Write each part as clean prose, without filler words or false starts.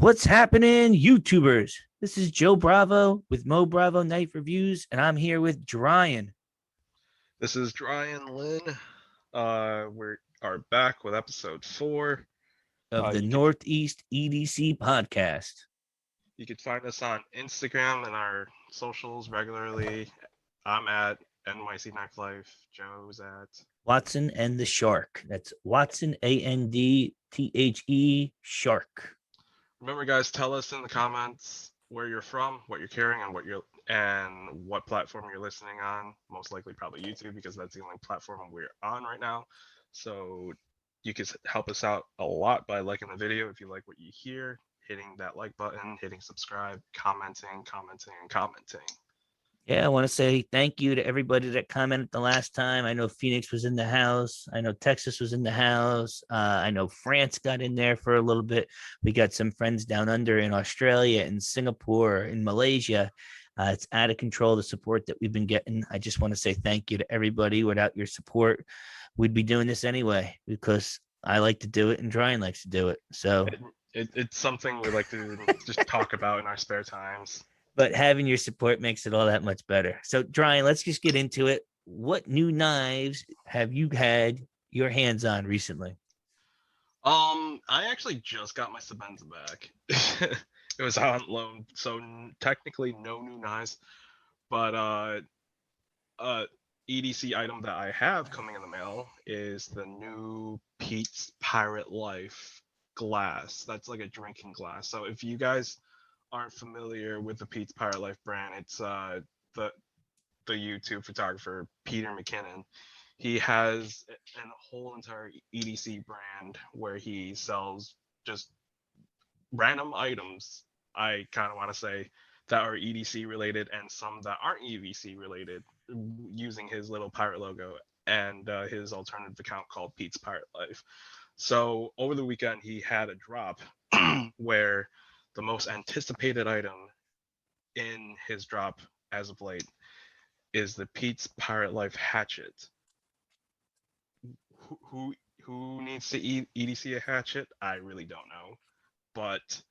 What's happening, YouTubers? This is Joe Bravo with Mo Bravo Knife Reviews, and I'm here with Dryan This is Dryan Lynn. We are back with episode 4. of the You could Northeast EDC podcast. you could find us on Instagram and our socials regularly. I'm at NYC Nightlife. Joe's at. Watson and the Shark. That's Watson, ANDTHE, Shark. Remember, guys, tell us in the comments where you're from, what you're carrying, and what platform you're listening on. Most likely, probably YouTube, because that's the only platform we're on right now. So you can help us out a lot by liking the video if you like what you hear, hitting that like button, hitting subscribe, commenting, and commenting. Yeah, I want to say thank you to everybody that commented the last time. I know Phoenix was in the house. I know Texas was in the house. I know France got in there for a little bit. We got some friends down under in Australia, in Singapore, in Malaysia. It's out of control, the support that we've been getting. I just want to say thank you to everybody. Without your support, we'd be doing this anyway because I like to do it and Dryan likes to do it. So It's something we like to just talk about in our spare times. but having your support makes it all that much better. So, Dryan, let's just get into it. What new knives have you had your hands on recently? I actually just got my Sabenza back. It was on loan, so technically no new knives, but EDC item that I have coming in the mail is the new Pete's Pirate Life glass. That's like a drinking glass. So if you guys aren't familiar with the Pete's Pirate Life brand, it's the the YouTube photographer Peter McKinnon. He has a whole entire EDC brand where he sells just random items. I kind of want to say that are EDC related and some that aren't EDC related, using his little pirate logo and his alternative account called Pete's Pirate Life. So over the weekend, he had a drop where the most anticipated item in his drop as of late is the Pete's Pirate Life hatchet. Who needs to EDC a hatchet? I really don't know, but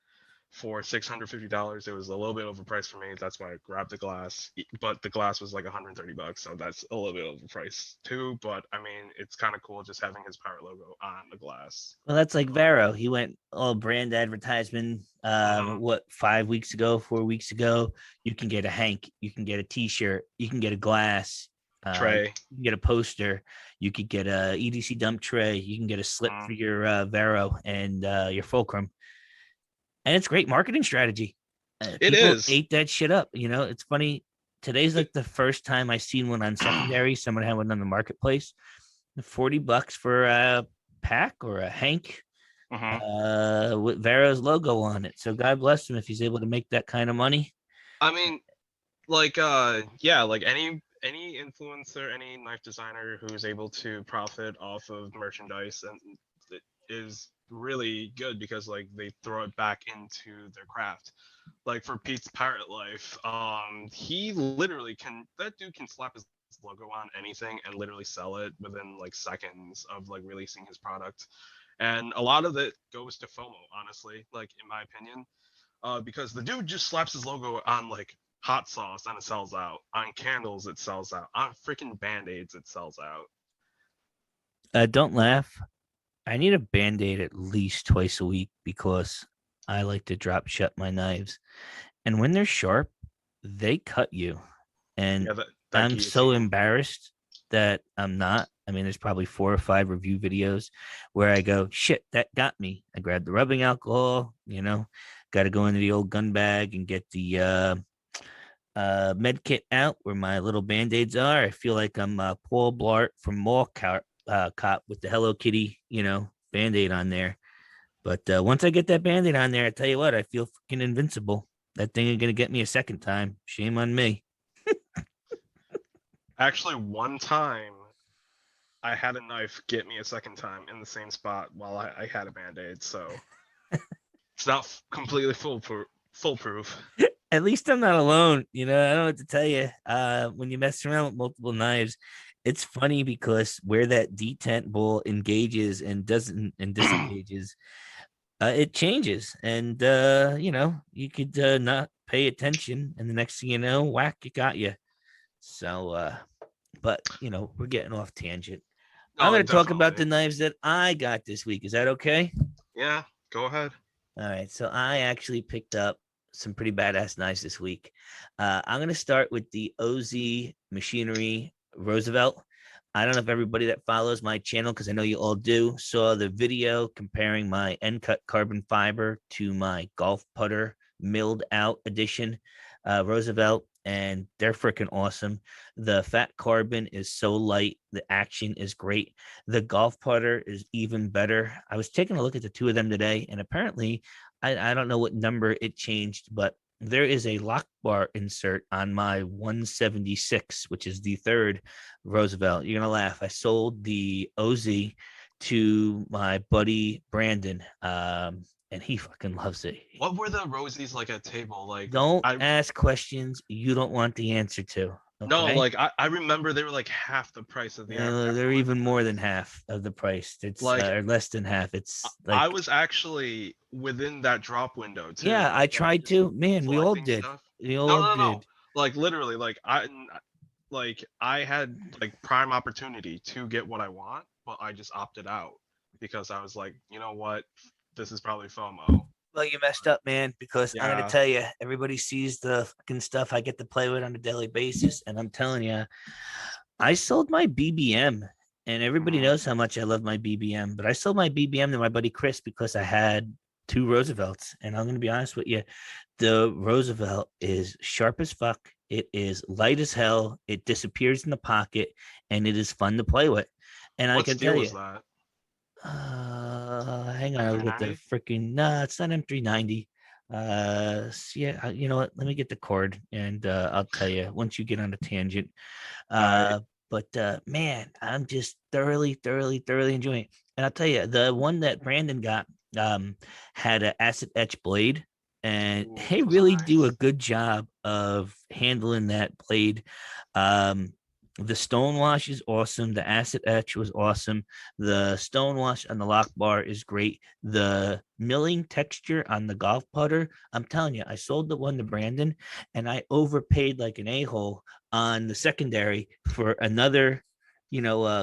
for $650, it was a little bit overpriced for me. That's why I grabbed the glass. But the glass was like $130, so that's a little bit overpriced too. But I mean, it's kind of cool just having his pirate logo on the glass. Well, that's like Vero. He went all brand advertisement. Mhm. What 5 weeks ago, 4 weeks ago, you can get a Hank, you can get a T-shirt, you can get a glass, Trey. you can get a poster, you could get a EDC dump tray, you can get a slip for Mhm. your Vero and your Fulcrum, and it's great marketing strategy. It People is. ate that shit up. You know, it's funny. Today's like the first time I seen one on secondary. Someone had one on the marketplace. $40 for a pack or a Hank Mhm. with Vero's logo on it. So God bless him if he's able to make that kind of money. I mean, like yeah, like any influencer, any knife designer who's able to profit off of merchandise and it is really good because like they throw it back into their craft. Like for Pete's Pirate Life, he literally can, that dude can slap his logo on anything and literally sell it within like seconds of like releasing his product. And a lot of it goes to FOMO, honestly, like in my opinion, because the dude just slaps his logo on like hot sauce and it sells out. On candles, it sells out. On freaking band aids, it sells out. Don't laugh. I need a band aid at least twice a week because I like to drop shut my knives. And when they're sharp, they cut you. And Yeah, that I'm so guillotine. embarrassed that I'm not. I mean, there's probably 4 or 5 review videos where I go, shit, that got me. I grabbed the rubbing alcohol, got to go into the old gun bag and get the med kit out where my little band-aids are. I feel like I'm Paul Blart from Cop with the Hello Kitty, band-aid on there. But once I get that band-aid on there, I tell you what, I feel fucking invincible. That thing is gonna get me a second time. Shame on me. Actually, one time I had a knife get me a second time in the same spot while I had a band aid. So it's not completely foolproof. At least I'm not alone. I don't know what to tell you. When you mess around with multiple knives, it's funny because where that detent ball engages and doesn't and disengages, It changes, and you could not pay attention, and the next thing you know, whack, it got you. So, but we're getting off tangent. I'm No, going to talk about definitely. the knives that I got this week. Is that okay? Yeah, go ahead. All right. So I actually picked up some pretty badass knives this week. I'm going to start with the OZ Machinery Roosevelt. I don't know if everybody that follows my channel, because I know you all do, saw the video comparing my end cut carbon fiber to my golf putter milled out edition Roosevelt, and they're freaking awesome. The fat carbon is so light, the action is great. The golf putter is even better. I was taking a look at the two of them today, and apparently, I don't know what number it changed, but there is a lock bar insert on my 176, which is the third Roosevelt. You're gonna laugh. I sold the OZ to my buddy Brandon, and he fucking loves it. What were the rosies like at table? Don't I ask questions you don't want the answer to. no, Okay. I remember they were like half the price of the They're even aftermarket more than knives. half of the price. It's Like or less than half. I It's I like, was actually within that drop window yeah, too, I like tried just to. Man, we all selecting did. stuff. We No, all no, no. did. Like literally, I had like prime opportunity to get what I want, but I just opted out because I was like, you know what, this is probably FOMO. Well, you messed up, man, because I'm going to Yeah. tell you, everybody sees the fucking stuff I get to play with on a daily basis. And I'm telling you, I sold my BBM, and everybody Mhm. knows how much I love my BBM, but I sold my BBM to my buddy Chris because I had two Roosevelts. And I'm going to be honest with you, the Roosevelt is sharp as fuck. It is light as hell. It disappears in the pocket, and it is fun to play with. And I What can tell steel was you, that? hang on, I'll get the 390. freaking. Nah, it's not M390. Yeah, you know what? Let me get the cord, and I'll tell you once you get on a tangent. I But man, I'm just thoroughly, thoroughly, thoroughly enjoying it. And I'll tell you, the one that Brandon got had an acid etch blade, and Ooh, they those are really do a nice. good job of handling that blade. Um, the stone wash is awesome. The acid etch was awesome. The stone wash on the lock bar is great. The milling texture on the golf putter, I'm telling you, I sold the one to Brandon, and I overpaid like an a-hole on the secondary for another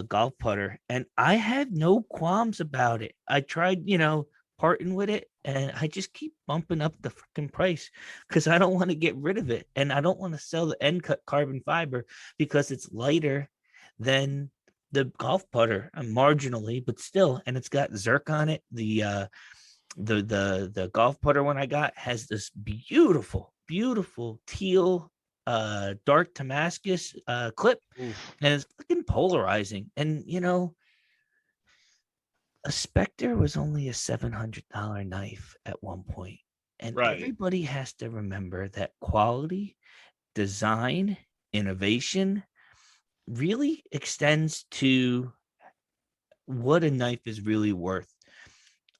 golf putter, and I had no qualms about it. I tried parting with it, and I just keep bumping up the freaking price because I don't want to get rid of it, and I don't want to sell the end cut carbon fiber because it's lighter than the golf putter, marginally, but still, and it's got Zerk on it. The golf putter one I got has this beautiful, beautiful teal dark Damascus clip, Oof. and it's fucking polarizing. And a Spectre was only a $700 knife at one point. And Right. everybody has to remember that quality, design, innovation really extends to what a knife is really worth.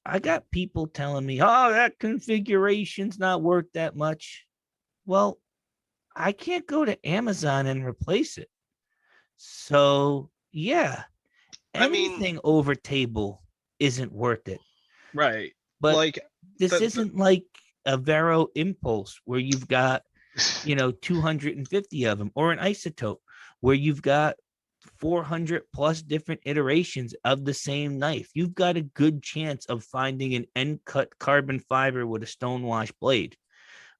I got people telling me, oh, that configuration's not worth that much. Well, I can't go to Amazon and replace it. So, yeah, I mean, anything over table isn't worth it. right. But Like this the isn't like a Vero Impulse where you've got, 250 of them, or an Isotope where you've got 400 plus different iterations of the same knife. You've got a good chance of finding an end cut carbon fiber with a stonewash blade.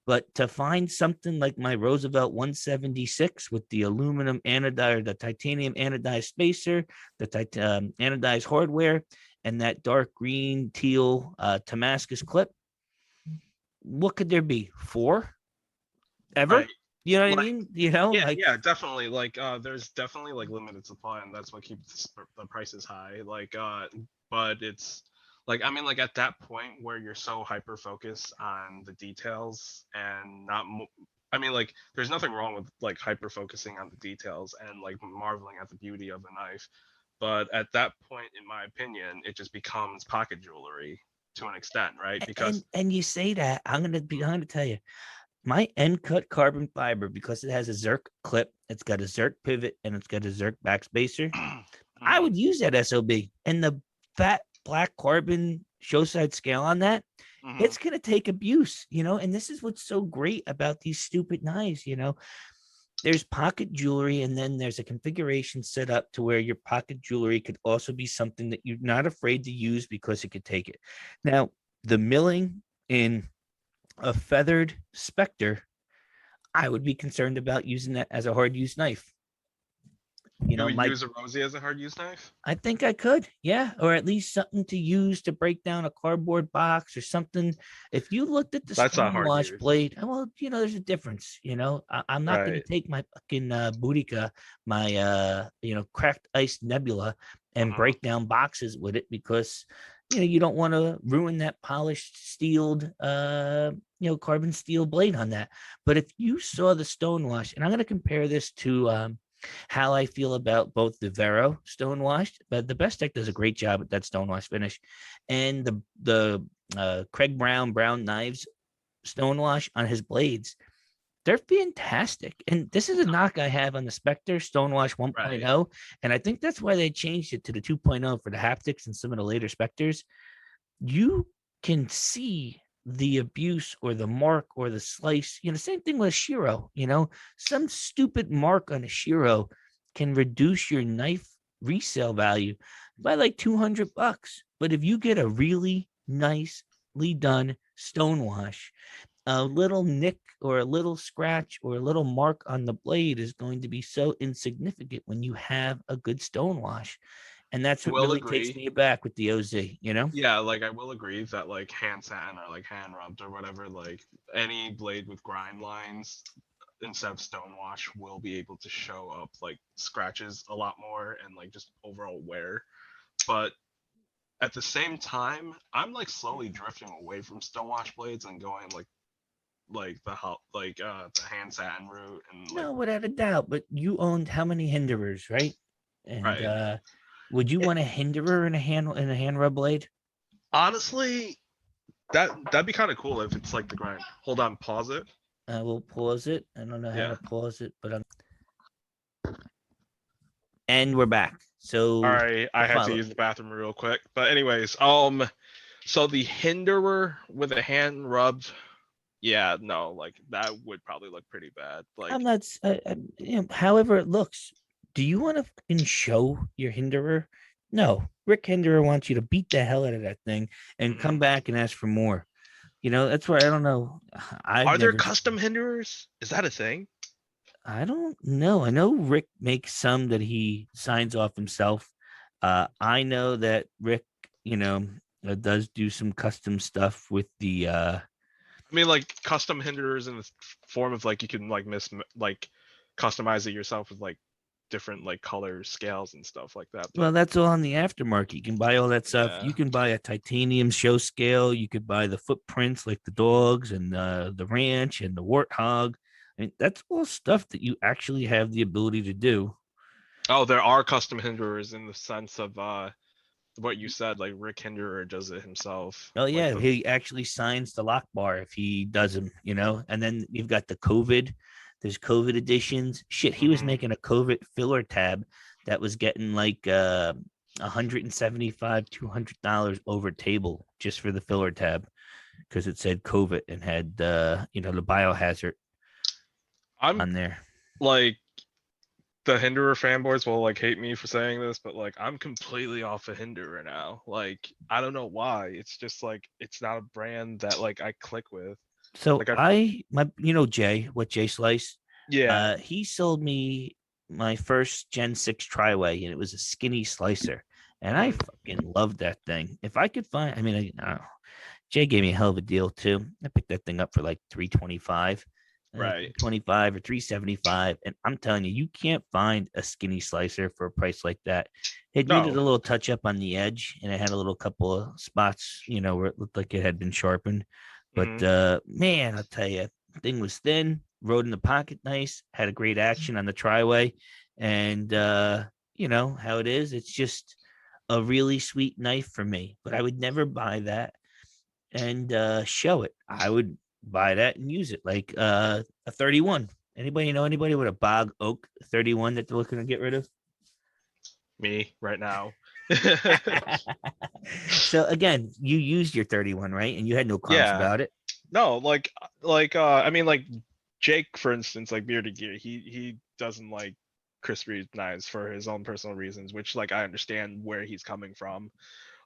But to find something like my Roosevelt 176 with the aluminum anodized, the titanium anodized spacer, the anodized hardware, and that dark green teal Damascus clip, what could there be? Four ever? right. You know what I Like mean? yeah, Like, yeah, definitely. There's definitely like limited supply, and that's what keeps the prices high. But it's like I mean, like at that point where you're so hyper focused on the details and not. I mean, like there's nothing wrong with like hyper focusing on the details and like marveling at the beauty of the knife. But at that point, in my opinion, it just becomes pocket jewelry to an extent, right? and Because and you say that, I'm gonna tell you, my end cut carbon fiber, because it has a Zerk clip, it's got a Zerk pivot, and it's got a Zerk backspacer. I Mhm. would use that SOB, and the fat black carbon show side scale on that, Hmm. it's going to take abuse, and this is what's so great about these stupid knives. There's pocket jewelry, and then there's a configuration set up to where your pocket jewelry could also be something that you're not afraid to use because it could take it. Now, the milling in a feathered Spectre, I would be concerned about using that as a hard use knife. You would My use a Rosie as a hard use knife? I think I could, yeah, or at least something to use to break down a cardboard box or something. If you looked at the That's not hard stonewash use. blade, well, there's a difference. I'm not going to Right. take my fucking Boudica, my cracked ice nebula, and Hmm. break down boxes with it because you don't want to ruin that polished steeled carbon steel blade on that. But if you saw the stonewash, and I'm going to compare this to how I feel about both the Vero stonewashed, but the Best Tech does a great job at that stonewash finish, and the Craig Brown knives stonewash on his blades. They're fantastic. And this is a knock I have on the Spectre Stonewash Right. 1.0. And I think that's why they changed it to the 2.0 for the haptics and some of the later Spectres. You can see the abuse or the mark or the slice. Same thing with a Shiro. Some stupid mark on a Shiro can reduce your knife resale value by like $200. But if you get a really nicely done stonewash, a little nick or a little scratch or a little mark on the blade is going to be so insignificant when you have a good stonewash. And that's what Will really takes agree. me aback with the OZ. Yeah, like I will agree that like hand satin or like hand rubbed or whatever, like any blade with grind lines instead of stonewash will be able to show up like scratches a lot more and like just overall wear. But at the same time, I'm like slowly drifting away from stonewash blades and going like the hand satin route and like No, without a doubt. But you owned how many hinderers, right? And right. would you It, want a hinderer in a hand rub blade? honestly, that'd be kind of cool if it's like the grind. Hold on, pause it. I will pause it. I don't know how Yeah. to pause it, but and we're back. All So right, the I had to follow. use the bathroom real quick. But anyways, so the hinderer with a hand rubbed, yeah, no, like that would probably look pretty bad. I'm Like, not. However it looks. Do you want to fucking show your hinderer? No, Rick Hinderer wants you to beat the hell out of that thing and come mhm. back and ask for more. That's where I don't know. I've Are there never. custom hinderers? Is that a thing? I don't know. I know Rick makes some that he signs off himself. I know that Rick, does do some custom stuff with the. I mean, like custom hinderers in the form of like you can like like customize it yourself with like different like colors, scales, and stuff like that. Well, But that's all on the aftermarket. You can buy all that stuff. yeah. You can buy a titanium show scale. You could buy the footprints like the dogs and the ranch and the warthog. I mean, that's all stuff that you actually have the ability to do. Oh, there are custom hinderers in the sense of what you said, like Rick Hinderer does it himself. Oh Like yeah, the he actually signs the lock bar if he does them. And then you've got the COVID. There's COVID editions. Shit, he was mhm. making a COVID filler tab that was getting like 175, $200 over table just for the filler tab because it said COVID and had the biohazard I'm on there. like the Hinderer fanboys will like hate me for saying this, but like I'm completely off of Hinderer now. Like I don't know why. It's just like it's not a brand that like I click with. So Like I Jay, what Jay Slice, yeah. he sold me my first Gen 6 Triway, and it was a skinny slicer. And I Mhm. fucking loved that thing. If I could find, I mean, I don't know. Jay gave me a hell of a deal too. I picked that thing up for like 325, Right. 25 or 375. And I'm telling you, you can't find a skinny slicer for a price like that. It needed No. a little touch up on the edge, and it had a little couple of spots, where it looked like it had been sharpened. But Mhm. man, I'll tell you, the thing was thin, rode in the pocket nice, had a great action on the Triway. And you know how it is. It's just a really sweet knife for me. But I would never buy that and show it. I would buy that and use it like a 31. Anybody know anybody with a bog oak 31 that they're looking to get rid of? Me right now. So again, you used your 31, right? And you had no qualms Yeah. about it. No, I mean, like Jake, for instance, like Bearded Gear, he doesn't like crispy knives for his own personal reasons, which like I understand where he's coming from.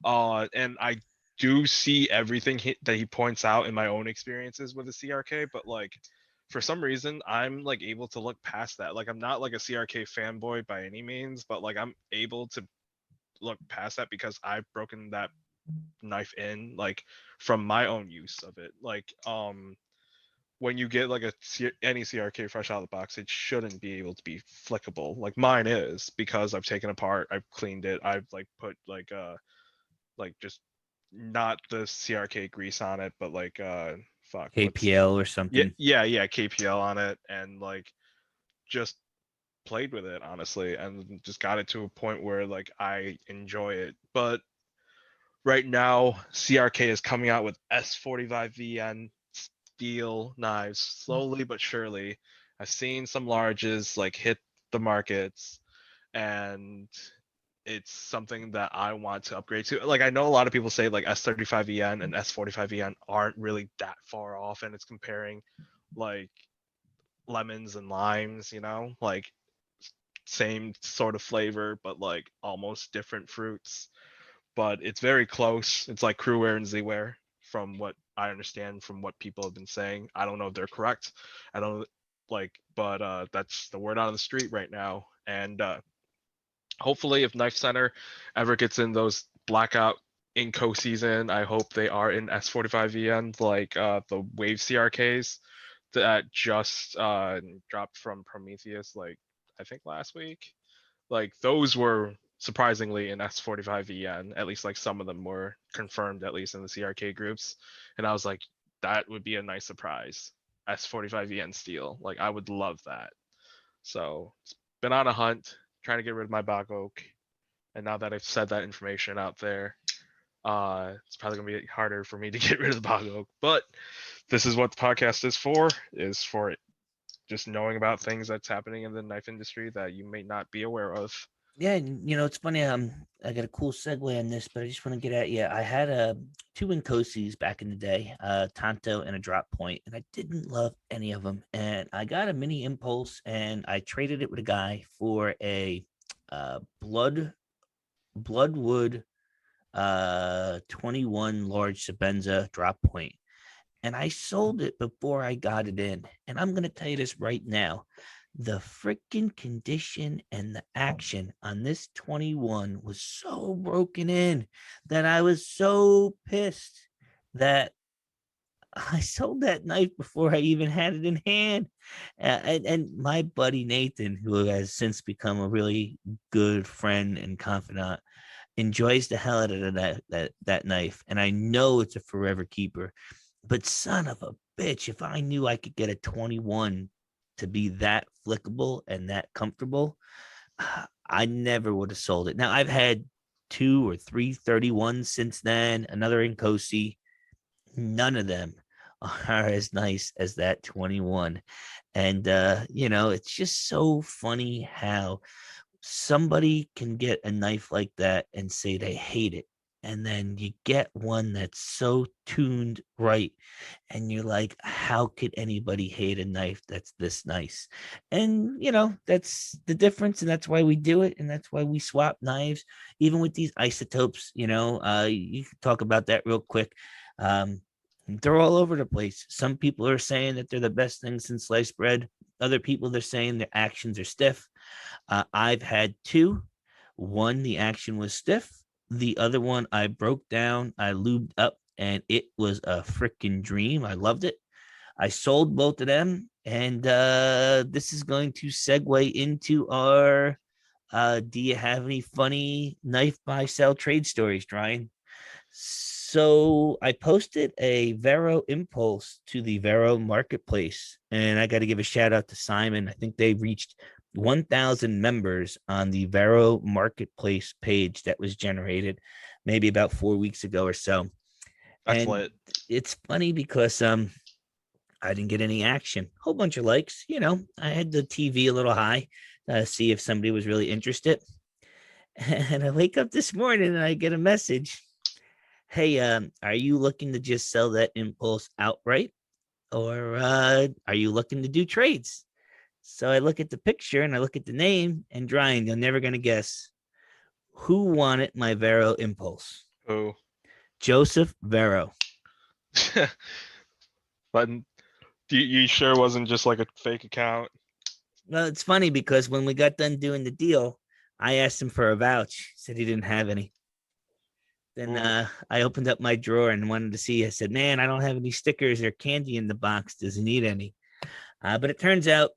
And I do see everything that he points out in my own experiences with the CRK, but like for some reason I'm like able to look past that. Like I'm not like a CRK fanboy by any means, but like I'm able to look past that because I've broken that knife in like from my own use of it. Like when you get like any CRK fresh out of the box, it shouldn't be able to be flickable. Like mine is because I've taken apart, I've cleaned it, I've like put like just not the CRK grease on it, but like fuck, what's KPL or yeah something. yeah yeah KPL on it, and like just played with it honestly, and just got it to a point where like I enjoy it. But right now, CRK is coming out with S45VN steel knives slowly but surely. I've seen some larges like hit the markets, and it's something that I want to upgrade to. Like I know a lot of people say like S35EN and S45EN aren't really that far off, and it's comparing like lemons and limes, like same sort of flavor, but like almost different fruits. But it's very close. It's like Crewware and Zware, from what I understand, from what people have been saying. I don't know if they're correct. I don't like, but that's the word on the street right now. And hopefully, if Knife Center ever gets in those blackout Inco season, I hope they are in S45VN, like the Wave CRKs that just dropped from Prometheus, like I think last week. Like those were surprisingly in S45VN, at least like some of them were confirmed, at least in the CRK groups. And I was like, that would be a nice surprise. S45VN steel. Like I would love that. So it's been on a hunt, trying to get rid of my bog oak. And now that I've said that information out there, it's probably gonna be harder for me to get rid of the bog oak. But this is what the podcast is for it. Just knowing about things that's happening in the knife industry that you may not be aware of. Yeah, and it's funny. I got a cool segue on this, but I just want to get at you. I had two Incosis back in the day, Tonto and a Drop Point, and I didn't love any of them. And I got a mini Impulse, and I traded it with a guy for a Bloodwood 21 large Sabenza Drop Point, and I sold it before I got it in. And I'm gonna tell you this right now, the freaking condition and the action on this 21 was so broken in that I was so pissed that I sold that knife before I even had it in hand. And my buddy Nathan, who has since become a really good friend and confidant, enjoys the hell out of that knife. And I know it's a forever keeper. But son of a bitch, if I knew I could get a 21 to be that flickable and that comfortable, I never would have sold it. Now I've had two or three 31s since then, another in Kosi. None of them are as nice as that 21. And it's just so funny how somebody can get a knife like that and say they hate it. And then you get one that's so tuned right. And you're like, how could anybody hate a knife that's this nice? And, that's the difference. And that's why we do it. And that's why we swap knives, even with these isotopes. You can talk about that real quick. Um, they're all over the place. Some people are saying that they're the best thing since sliced bread. Other people, they're saying their actions are stiff. I've had two. One, the action was stiff. The other one, I broke down, I lubed up, and it was a freaking dream. I loved it. I sold both of them. And this is going to segue into our do you have any funny knife buy sell trade stories, Dryan? So I posted a Vero Impulse to the Vero Marketplace, and I got to give a shout out to Simon. I think they reached 1,000 members on the Vero Marketplace page that was generated maybe about 4 weeks ago or so. That's And lit. it's funny because I didn't get any action. Whole bunch of likes. I had the TV a little high, see if somebody was really interested. And I wake up this morning and I get a message. Hey, are you looking to just sell that impulse outright? Or are you looking to do trades? So I look at the picture and I look at the name, and Dryan, you're never going to guess who wanted my Vero impulse. Oh. Joseph Vero. But you sure it wasn't just like a fake account? Well, it's funny because when we got done doing the deal, I asked him for a vouch. He said he didn't have any. Then Ooh. I opened up my drawer and wanted to see. I said, "Man, I don't have any stickers or candy in the box. Does he need any?" But it turns out,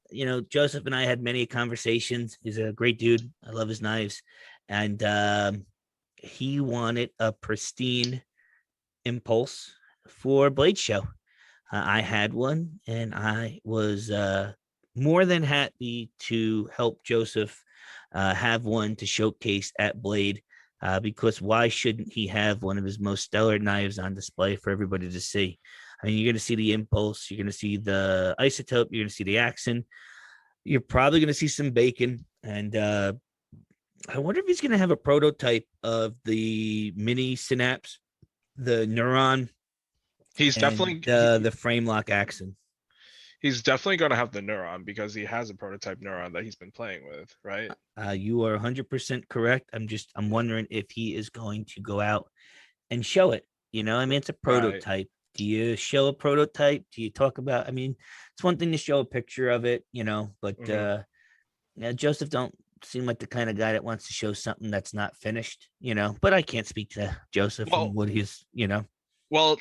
Joseph and I had many conversations. He's a great dude. I love his knives, and he wanted a pristine impulse for Blade Show. I had one, and I was more than happy to help Joseph have one to showcase at Blade. Because why shouldn't he have one of his most stellar knives on display for everybody to see? I mean, you're going to see the Impulse, you're going to see the Isotope, you're going to see the Axon, you're probably going to see some Bacon, and I wonder if he's going to have a prototype of the Mini Synapse, the Neuron, He's and definitely the Frame Lock Axon. he's definitely gonna have the neuron because he has a prototype neuron that he's been playing with, right? You are 100% correct. I'm wondering if he is going to go out and show it. I mean, it's a Right. prototype. Do you show a prototype? Do you talk about? I mean, it's one thing to show a picture of it, but Hmm. Joseph don't seem like the kind of guy that wants to show something that's not finished. But I can't speak to Joseph and Well, what he's. well,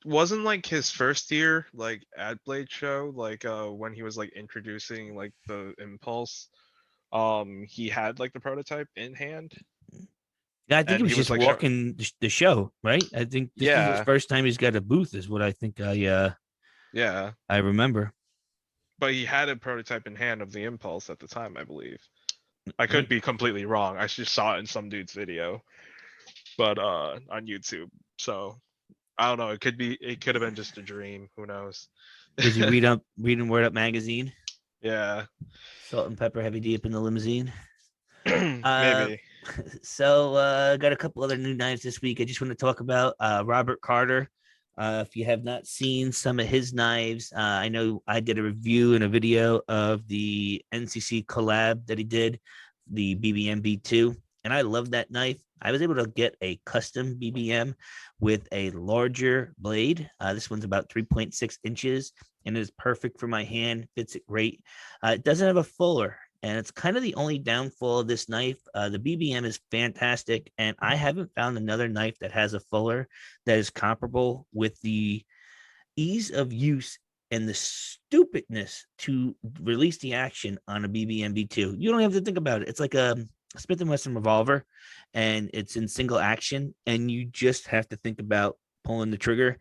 wasn't like his first year like at Blade Show, like when he was like introducing like the Impulse, he had like the prototype in hand I think he and was he was just like show walking the show, right? I think this is his yeah, first time he's got a booth, is what I think yeah. I remember. But he had a prototype in hand of the Impulse at the time, I believe. I could Right. be completely wrong. I just saw it in some dude's video, but on YouTube. So I don't know. It could have been just a dream. Who knows? Was he reading Word Up magazine? Yeah. Salt and pepper, heavy deep in the limousine. Uh, Maybe. so got a couple other new knives this week. I just want to talk about Robert Carter. If you have not seen some of his knives, I know I did a review and a video of the NCC collab that he did, the BBM B2, and I love that knife. I was able to get a custom BBM with a larger blade. This one's about 3.6 inches and is perfect for my hand, fits it great. It doesn't have a fuller, and it's kind of the only downfall of this knife. The BBM is fantastic, and I haven't found another knife that has a fuller that is comparable with the ease of use and the stupidness to release the action on a BBMB2. You don't have to think about it. It's like a Smith and Wesson revolver, and it's in single action, and you just have to think about pulling the trigger,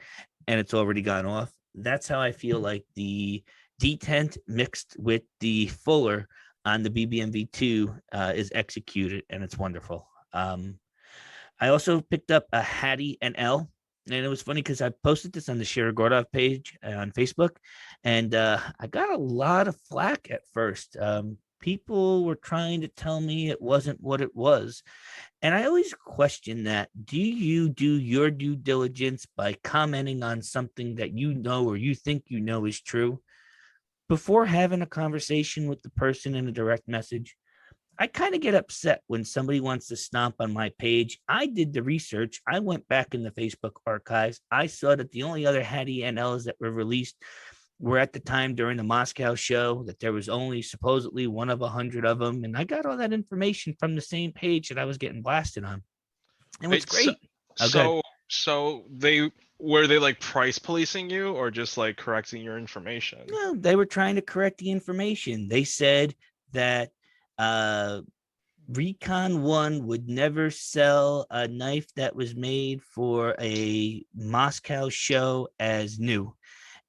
and it's already gone off. That's how I feel like the detent mixed with the fuller on the BBMV2 is executed, and it's wonderful. I also picked up a Hattie and L, and it was funny because I posted this on the Shira Gordov page on Facebook, and I got a lot of flack at first. People were trying to tell me it wasn't what it was, and I always question that. Do you do your due diligence by commenting on something that you know or you think you know is true before having a conversation with the person in a direct message? I kind of get upset when somebody wants to stomp on my page. I did the research. I went back in the Facebook archives. I saw that the only other Hattie NLs that were released were at the time during the Moscow show, that there was only supposedly one of 100 of them. And I got all that information from the same page that I was getting blasted on. And what's Wait, so, great. Oh, good. so they were they like price policing you or just like correcting your information? No, they were trying to correct the information. They said that uh, Recon One would never sell a knife that was made for a Moscow show as new.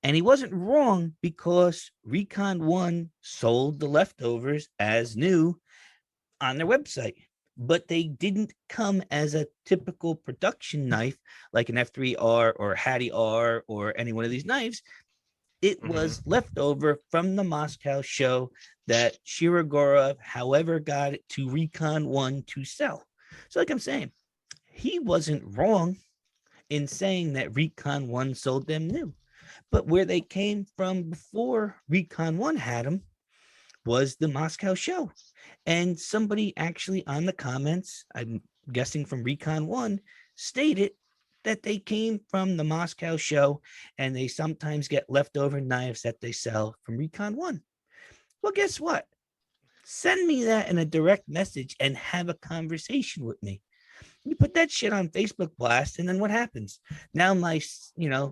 And he wasn't wrong, because Recon One sold the leftovers as new on their website, but they didn't come as a typical production knife like an F3R or a Hattie R or any one of these knives. It Hmm. was left over from the Moscow show that Shirogorov, however, got it to Recon 1 to sell. So, like I'm saying, he wasn't wrong in saying that Recon 1 sold them new. But where they came from before Recon 1 had them was the Moscow show. And somebody actually on the comments, I'm guessing from Recon 1, stated that they came from the Moscow show and they sometimes get leftover knives that they sell from Recon 1. Well, guess what? Send me that in a direct message and have a conversation with me. You put that shit on Facebook blast, and then what happens? Now my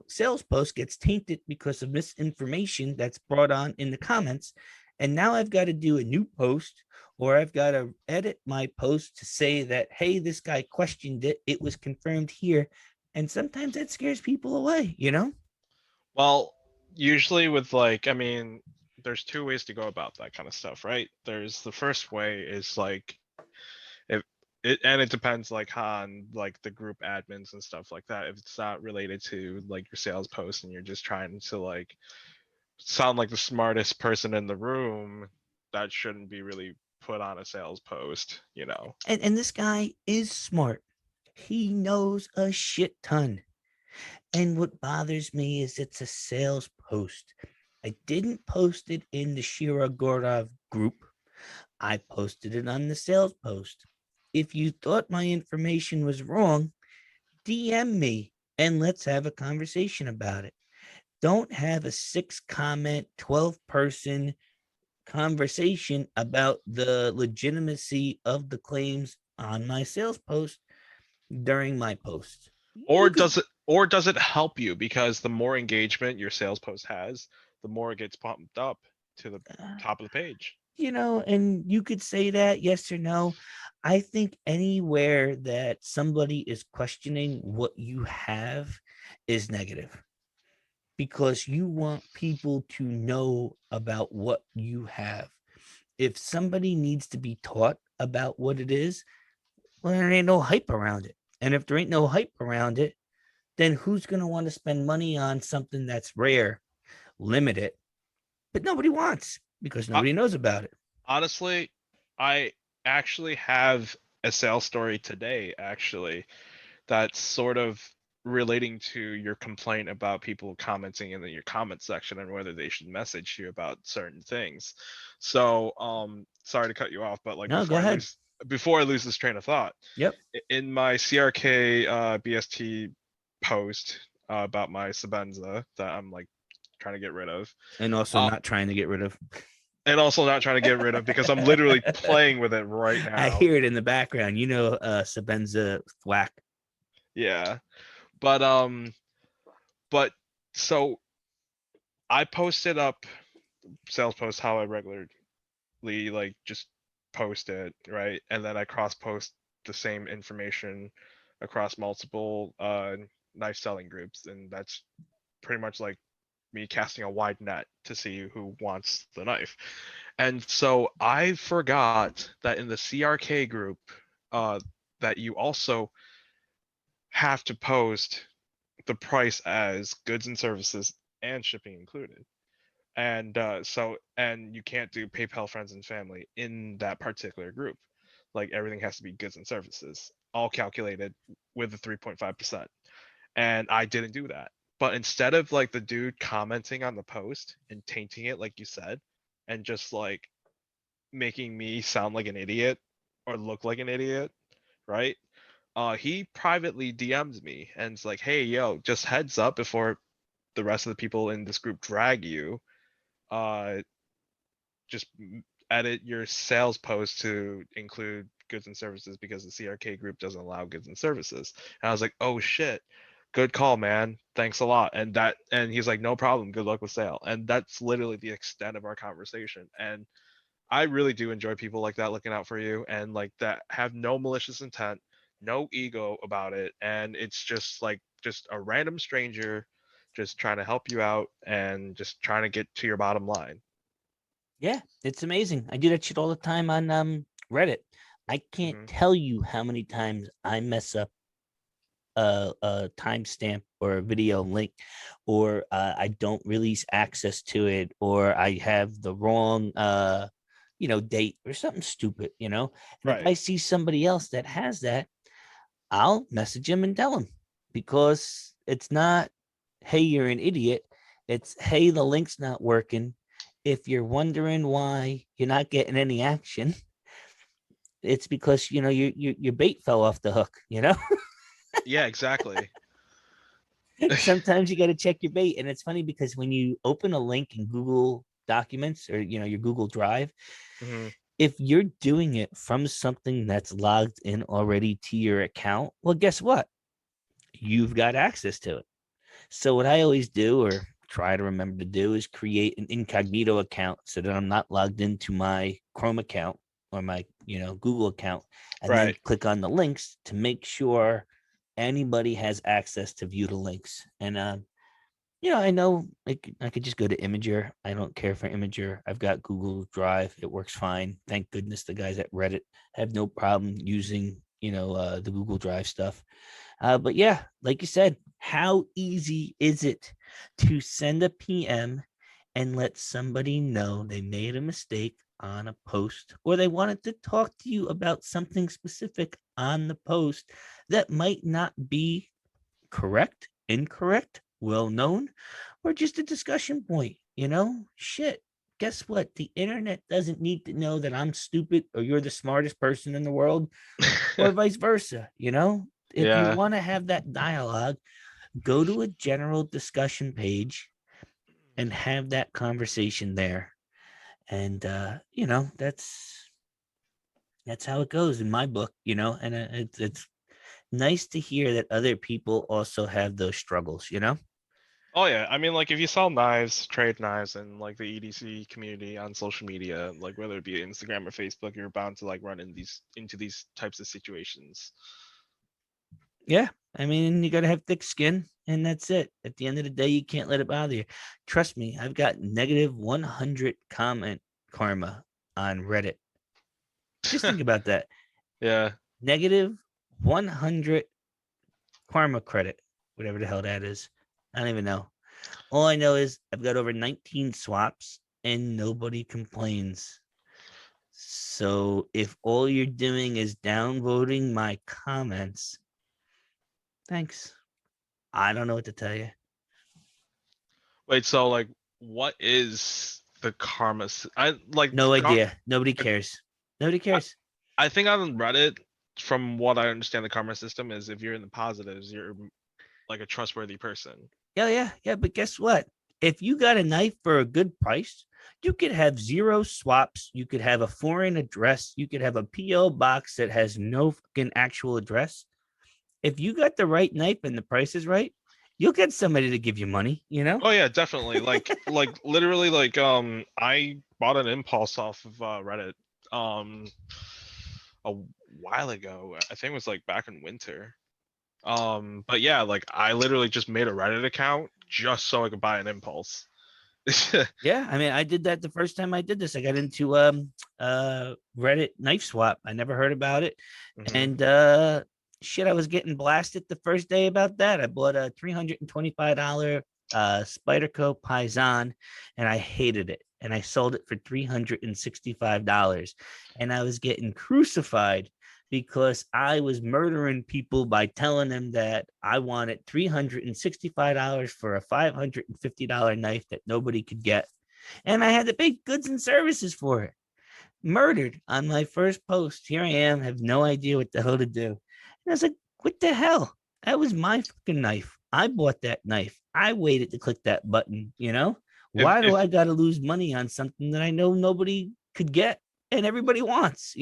sales post gets tainted because of misinformation that's brought on in the comments, and now I've got to do a new post, or I've got to edit my post to say that, hey, this guy questioned it, it was confirmed here, and sometimes that scares people away. Well, usually with like, I mean, there's two ways to go about that kind of stuff, right? There's the first way is like if and it depends like on like the group admins and stuff like that. If it's not related to like your sales post and you're just trying to like sound like the smartest person in the room, that shouldn't be really put on a sales post. And this guy is smart. He knows a shit ton. And what bothers me is it's a sales post. I didn't post it in the Shira Gordov group. I posted it on the sales post. If you thought my information was wrong, DM me and let's have a conversation about it. Don't have a 6 comment, 12-person conversation about the legitimacy of the claims on my sales post during my post. Or You could does it help you because the more engagement your sales post has, the more it gets pumped up to the uh, top of the page. and you could say that yes or no. I think anywhere that somebody is questioning what you have is negative because you want people to know about what you have. If somebody needs to be taught about what it is, well, there ain't no hype around it. And if there ain't no hype around it, then who's going to want to spend money on something that's rare, limited, but nobody wants because Uh, nobody knows about it? Honestly, I actually have a sales story today, actually, that's sort of relating to your complaint about people commenting in your comment section and whether they should message you about certain things. So, sorry to cut you off, but like No, go ahead. before I lose this train of thought, Yep. in my CRK BST post about my Sabenza that I'm like trying to get rid of, And also uh, not trying to get rid of. and also not trying to get rid of because I'm literally playing with it right I now. hear it in the background. Sabenza thwack. Yeah, but so I posted up sales post how I regularly like just post it, right? And then I cross post the same information across multiple knife selling groups, and that's pretty much like me casting a wide net to see who wants the knife. And so I forgot that in the CRK group, uh, that you also have to post the price as goods and services and shipping included. And you can't do PayPal friends and family in that particular group. Like everything has to be goods and services, all calculated with the 3.5%. And I didn't do that. But instead of like the dude commenting on the post and tainting it, like you said, and just like making me sound like an idiot or look like an idiot, right? He privately DMs me and it's like, hey, yo, just heads up before the rest of the people in this group drag you. Uh, just edit your sales post to include goods and services because the CRK group doesn't allow goods and services. And I was like, oh shit, good call, man. Thanks a lot. And he's like, no problem. Good luck with sale. And that's literally the extent of our conversation. And I really do enjoy people like that looking out for you and like that have no malicious intent, no ego about it. And it's just like just a random stranger just trying to help you out and just trying to get to your bottom line. Yeah, it's amazing. I do that shit all the time on Reddit. I can't Hmm. tell you how many times I mess up a timestamp or a video link, or I don't release access to it, or I have the wrong date or something stupid, And if Right. I see somebody else that has that, I'll message him and tell him, because it's not, hey, you're an idiot. It's, hey, the link's not working. If you're wondering why you're not getting any action, it's because your bait fell off the hook. Yeah, exactly. Sometimes you got to check your bait. And it's funny because when you open a link in Google Documents, or your Google Drive, Hmm. if you're doing it from something that's logged in already to your account, well, guess what? You've got access to it. So what I always do, or try to remember to do, is create an incognito account so that I'm not logged into my Chrome account or my Google account, and then Right. click on the links to make sure anybody has access to view the links. And I know I could just go to Imager. I don't care for Imager. I've got Google Drive. It works fine. Thank goodness the guys at Reddit have no problem using the Google Drive stuff. But yeah, like you said, how easy is it to send a PM and let somebody know they made a mistake on a post, or they wanted to talk to you about something specific on the post that might not be correct, incorrect, well known, or just a discussion point? Shit. Guess what? The internet doesn't need to know that I'm stupid or you're the smartest person in the world, or vice versa. If you Yeah. want to have that dialogue, go to a general discussion page and have that conversation there. And that's how it goes in my book. And it's nice to hear that other people also have those struggles. Oh yeah, I mean, like if you sell knives, trade knives, in like the EDC community on social media, like whether it be Instagram or Facebook, you're bound to like run into these types of situations. Yeah, I mean, you got to have thick skin, and that's it. At the end of the day, you can't let it bother you. Trust me, I've got negative 100 comment karma on Reddit. Just think about that. Yeah. Negative 100 karma credit, whatever the hell that is. I don't even know. All I know is I've got over 19 swaps and nobody complains. So if all you're doing is downvoting my comments, thanks. I don't know what to tell you. Wait, so like what is the karma I like No idea. Nobody cares. Nobody I, cares. I think on Reddit, from what I understand, the karma system is if you're in the positives, you're like a trustworthy person. Yeah, yeah, yeah. But guess what? If you got a knife for a good price, you could have zero swaps. You could have a foreign address. You could have a PO box that has no fucking actual address. If you got the right knife and the price is right, you'll get somebody to give you money. Oh yeah, definitely. Like literally I bought an impulse off of Reddit um a while ago. I think it was like back in winter. But yeah, like I literally just made a Reddit account just so I could buy an impulse. Yeah, I mean, I did that the first time I did this. I got into Reddit knife swap. I never heard about it. Hmm. And shit, I was getting blasted the first day about that. I bought a $325 Spyderco Paisan and I hated it. And I sold it for $365. And I was getting crucified because I was murdering people by telling them that I wanted $365 for a $550 knife that nobody could get. And I had to pay goods and services for it. Murdered on my first post. Here I am, have no idea what the hell to do. And I was like, what the hell? That was my fucking knife. I bought that knife. I waited to click that button. If Why do if I got to lose money on something that I know nobody could get and everybody wants?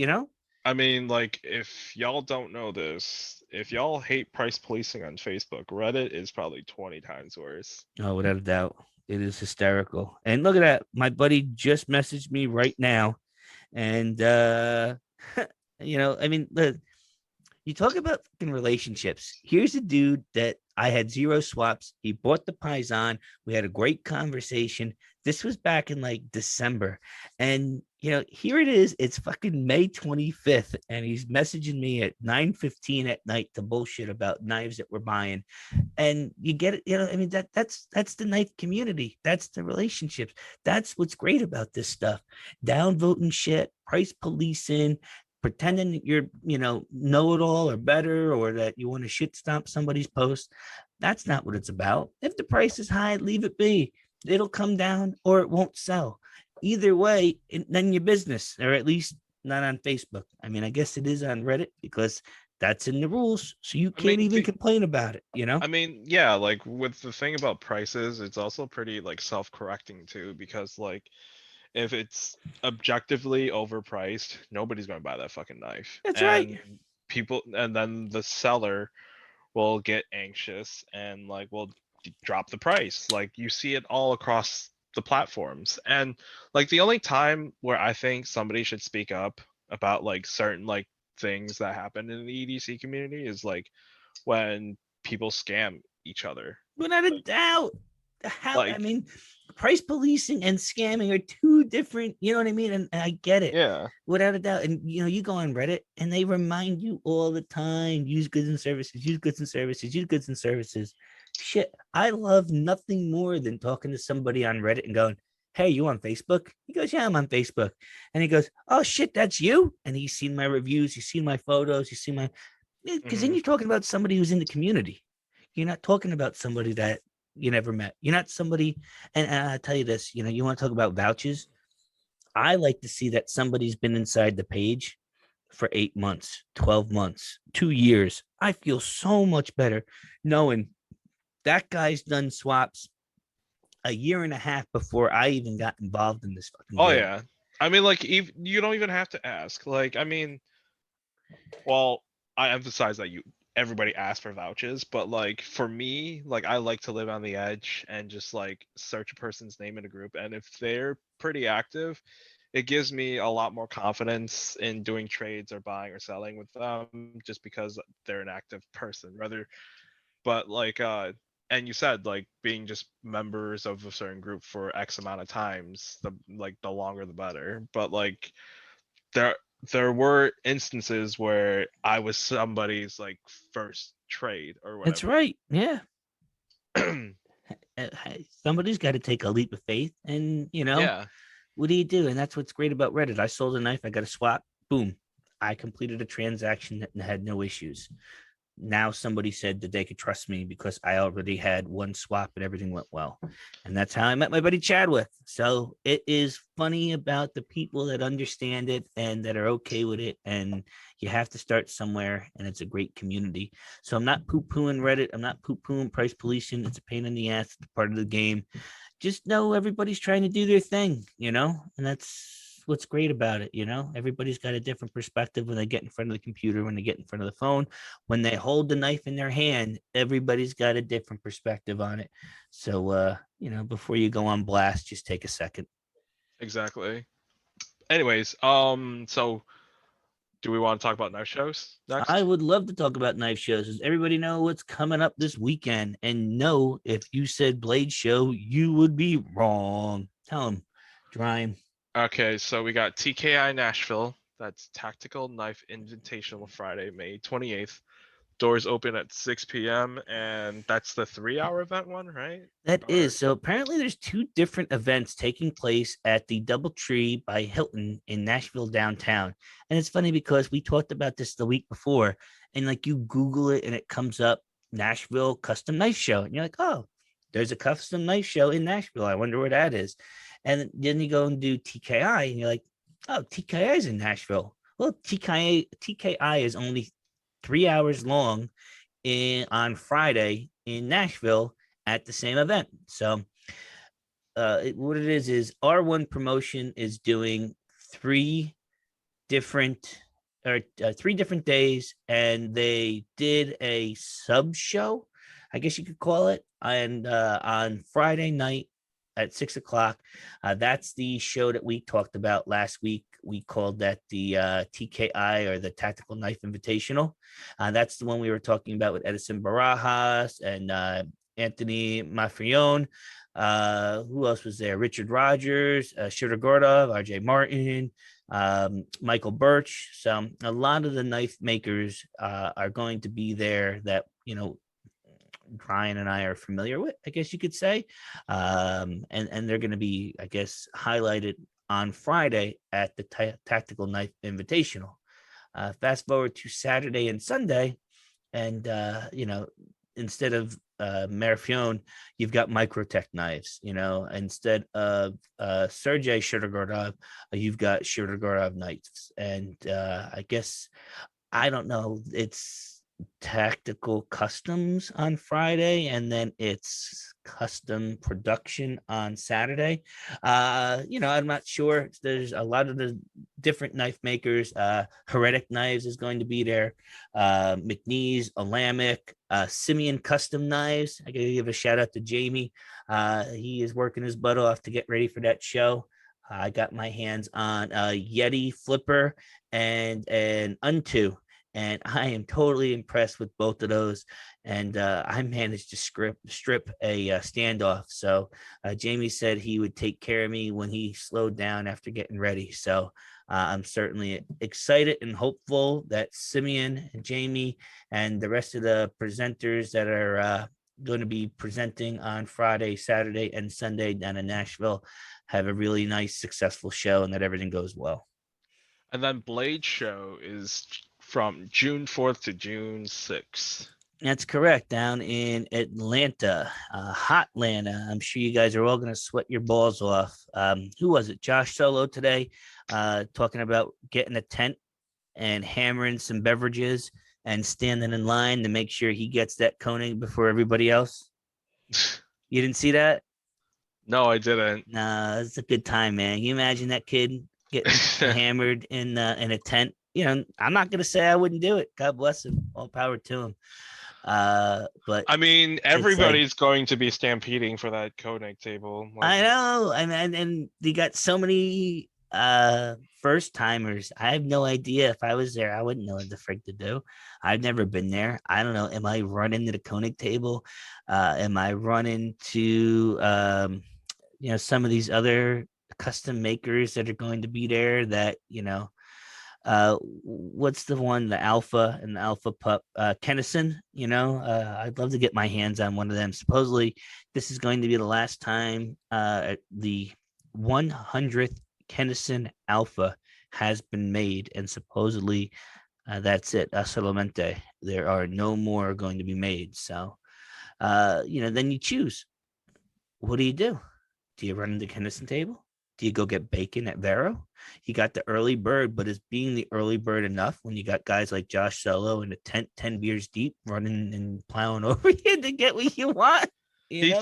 I mean, like, if y'all don't know this, if y'all hate price policing on Facebook, Reddit is probably 20 times worse. Oh, without a doubt. It is hysterical. And look at that. My buddy just messaged me right now. And I mean, you talk about fucking relationships. Here's a dude that I had zero swaps. He bought the Paisan. We had a great conversation. This was back in like December. And here it is. It's fucking May 25th, and he's messaging me at 9:15 at night to bullshit about knives that we're buying. And you get it, I mean, that's the knife community. That's the relationships. That's what's great about this stuff. Downvoting shit, price policing, pretending that you're, know it all or better, or that you want to shit stomp somebody's post. That's not what it's about. If the price is high, leave it be. It'll come down or it won't sell. Either way, none your business, or at least not on Facebook. I mean, I guess it is on Reddit because that's in the rules. So you I can't mean, even complain about it. yeah, like with the thing about prices, it's also pretty like self-correcting too, because like if it's objectively overpriced, nobody's going to buy that fucking knife. That's right. And then the seller will get anxious and like will drop the price. Like you see it all across the platforms. And like the only time where I think somebody should speak up about like certain like things that happen in the EDC community is like when people scam each other. Without a doubt. I Like, mean, price policing and scamming are two different, you know what I mean? And I get it yeah. without a doubt. And, you go on Reddit and they remind you all the time, use goods and services, use goods and services, use goods and services. Shit, I love nothing more than talking to somebody on Reddit and going, hey, you on Facebook? He goes, yeah, I'm on Facebook. And he goes, oh shit, that's you. And he's seen my reviews, he's seen my photos, he's seen my, because then Mhm. you're talking about somebody who's in the community. You're not talking about somebody that you never met. You're not somebody, and I'll tell you this, you want to talk about vouchers. I like to see that somebody's been inside the page for 8 months, 12 months, 2 years. I feel so much better knowing that guy's done swaps a year and a half before I even got involved in this fucking Oh game. yeah. I mean, like, you don't even have to ask. Like, I mean, well, I emphasize that everybody asks for vouchers, but like for me, like I like to live on the edge and just like search a person's name in a group, and if they're pretty active, it gives me a lot more confidence in doing trades or buying or selling with them just because they're an active person. Rather, but like and you said like being just members of a certain group for X amount of times, the longer the better. But like there there were instances where I was somebody's like first trade or That's whatever. right. Yeah. Somebody's got to take a leap of faith. And, Yeah, what do you do? And that's what's great about Reddit. I sold a knife, I got a swap, boom. I completed a transaction that had no issues. Now somebody said that they could trust me because I already had one swap and everything went well. And that's how I met my buddy Chadwick. So it is funny about the people that understand it and that are okay with it. And you have to start somewhere, and it's a great community. So I'm not poo pooing Reddit. I'm not poo pooing price policing. It's a pain in the ass. It's part of the game. Just know everybody's trying to do their thing, and that's what's great about it. Everybody's got a different perspective when they get in front of the computer, when they get in front of the phone, when they hold the knife in their hand. Everybody's got a different perspective on it. So, before you go on blast, just take a second. exactly. Anyways, so do we want to talk about knife shows I next? would love to talk about knife shows. Does everybody know what's coming up this weekend? And no, if you said Blade Show, you would be wrong. Tell them, Dryan. Okay, so we got TKI Nashville. That's Tactical Knife Invitational Friday, May 28th. Doors open at 6 p.m. and that's the 3-hour event one, right? That is. Or So apparently there's two different events taking place at the DoubleTree by Hilton in Nashville downtown. And it's funny because we talked about this the week before, and like you Google it and it comes up Nashville Custom Knife Show. And you're like, oh, there's a custom knife show in Nashville. I wonder where that is. And then you go and do TKI and you're like, oh, TKI is in Nashville. Well, TKI is only 3 hours long on Friday in Nashville at the same event. So what it is R1 Promotion is doing three different three different days, and they did a sub show, I guess you could call it, and on Friday night at 6 o'clock. That's the show that we talked about last week. We called that the TKI, or the Tactical Knife Invitational. That's the one we were talking about with Edison Barajas and Anthony Mafione. Who else was there? Richard Rogers, Shooter Gordov, RJ Martin, Michael Birch. So a lot of the knife makers are going to be there that, Dryan and I are familiar with, I guess you could say. And they're going to be, I guess, highlighted on Friday at the Tactical Knife Invitational. Fast forward to Saturday and Sunday, and instead of Marafion, you've got Microtech knives. Instead of Sergey Shirogorov, you've got Shirogorov knives. And I guess, I don't know, it's Tactical Customs on Friday, and then it's custom production on Saturday. I'm not sure. There's a lot of the different knife makers. Heretic Knives is going to be there. McNeese, Alamic, Simeon Custom Knives. I gotta give a shout out to Jamie. He is working his butt off to get ready for that show. I got my hands on a Yeti flipper and an Unto, and I am totally impressed with both of those. And I managed to strip a standoff. So Jamie said he would take care of me when he slowed down after getting ready. So I'm certainly excited and hopeful that Simeon and Jamie and the rest of the presenters that are going to be presenting on Friday, Saturday, and Sunday down in Nashville have a really nice, successful show, and that everything goes well. And then Blade Show is from June 4th to June 6th. That's correct. Down in Atlanta, hot Atlanta. I'm sure you guys are all going to sweat your balls off. Who was it? Josh Solo today, talking about getting a tent and hammering some beverages and standing in line to make sure he gets that Koenig before everybody else. You didn't see that? No, I didn't. Nah, it's a good time, man. Can you imagine that kid getting hammered in a tent? I'm not gonna say I wouldn't do it. God bless him. All power to him. But I mean, everybody's going to be stampeding for that Koenig table. I know, and they got so many first timers. I have no idea. If I was there, I wouldn't know what the frick to do. I've never been there. I don't know. Am I running to the Koenig table? Am I running to some of these other custom makers that are going to be there that what's the one, the Alpha and the Alpha Pup, Kennison? I'd love to get my hands on one of them. Supposedly this is going to be the last time the 100th Kennison Alpha has been made, and supposedly that's it, solamente. There are no more going to be made. So then you choose, what do? Do you run the Kennison table? Do you go get bacon at Vero? You got the early bird, but is being the early bird enough when you got guys like Josh Solo in a tent 10 beers deep running and plowing over you to get what you want? He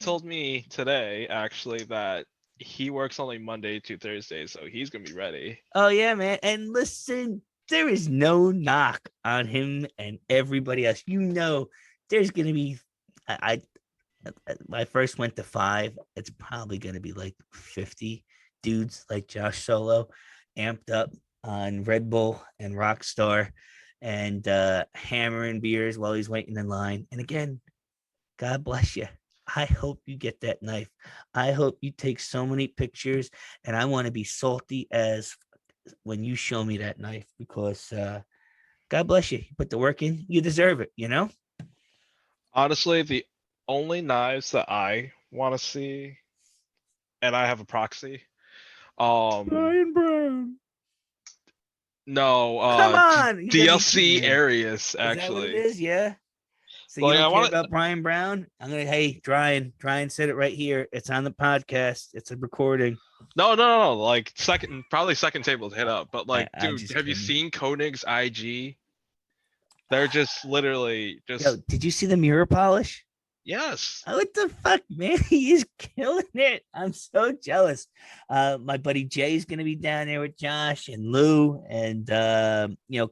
told me today actually that he works only Monday to Thursday, so he's gonna be ready. Oh yeah, man. And listen, there is no knock on him and everybody else. There's gonna be I first went to 5. It's probably going to be like 50 dudes like Josh Solo, amped up on Red Bull and Rockstar, and hammering beers while he's waiting in line. And again, God bless you. I hope you get that knife. I hope you take so many pictures, and I want to be salty as when you show me that knife, because God bless you. You put the work in, you deserve it, Honestly, the only knives that I want to see, and I have a proxy. Bryan Brown. No, Come on, DLC Arius, actually. Is that what it is? Yeah. So you don't care about Bryan Brown? Hey, Dryan said it right here. It's on the podcast. It's a recording. No. Like probably second table to hit up. But like, dude, have you seen Koenig's IG? They're just literally just. Yo, did you see the mirror polish? Yes. What the fuck, man? He is killing it. I'm so jealous. My buddy Jay's gonna be down there with Josh and Lou, and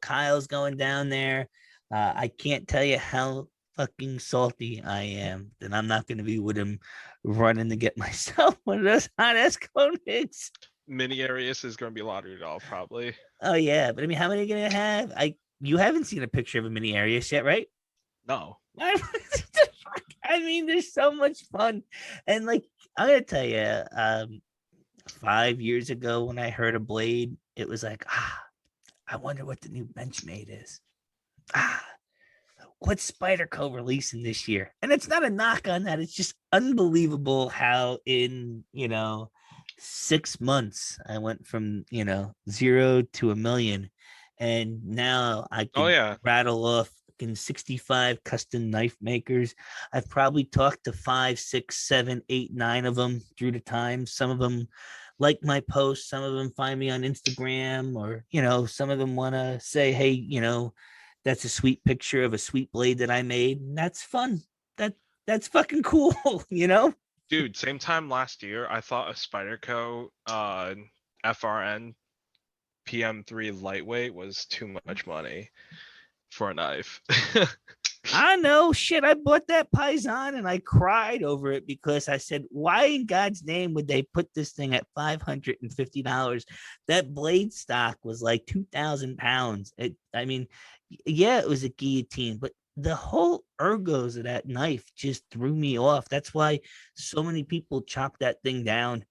Kyle's going down there. I can't tell you how fucking salty I am that I'm not gonna be with him running to get myself one of those hot ass Koenigs. Mini Arius is gonna be lottery doll, probably. Oh yeah, but I mean, how many are you gonna have? You haven't seen a picture of a mini Arius yet, right? No. I mean, there's so much fun. And like, I'm gonna tell you, 5 years ago when I heard a blade, it was like, I wonder what the new Benchmade is. Ah, what's Spyderco releasing this year? And it's not a knock on that. It's just unbelievable how in 6 months I went from 0 to 1 million, and now I Oh could yeah, rattle off fucking 65 custom knife makers. I've probably talked to 5, 6, 7, 8, 9 of them through the time. Some of them like my posts, some of them find me on Instagram, or some of them want to say, hey, that's a sweet picture of a sweet blade that I made. And that's fun. That's fucking cool, you know? dude. Same time last year, I thought a Spyderco FRN PM3 lightweight was too much money for a knife. I know shit. I bought that Paisan and I cried over it because I said, why in God's name would they put this thing at $550? That blade stock was like 2,000 pounds. I mean, yeah, it was a guillotine, but the whole ergos of that knife just threw me off. That's why so many people chop that thing down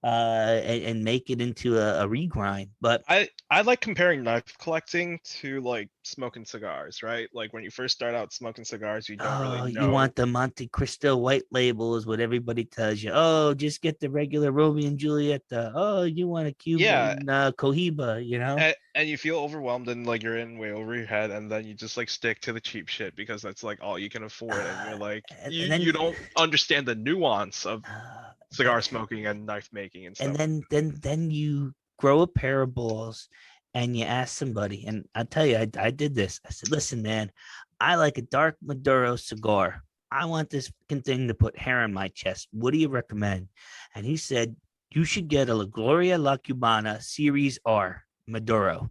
and make it into a regrind. But I like comparing knife collecting to like smoking cigars, right? Like when you first start out smoking cigars, you don't really oh, you know. want the Monte Cristo white label is what everybody tells you. Oh, just get the regular Romeo and Juliet. Oh, you want a Yeah, Cuban Cohiba. and you feel overwhelmed and like you're in way over your head, and then you just like stick to the cheap shit because that's like all you can afford, and you're like And you then don't understand the nuance of uh, cigar smoking and knife making and and stuff. then you grow a pair of balls and you ask somebody, and I tell you, I did this. I said, listen, man, I like a dark Maduro cigar. I want this fucking thing to put hair on my chest. What do you recommend? And he said, you should get a La Gloria La Cubana Series R Maduro.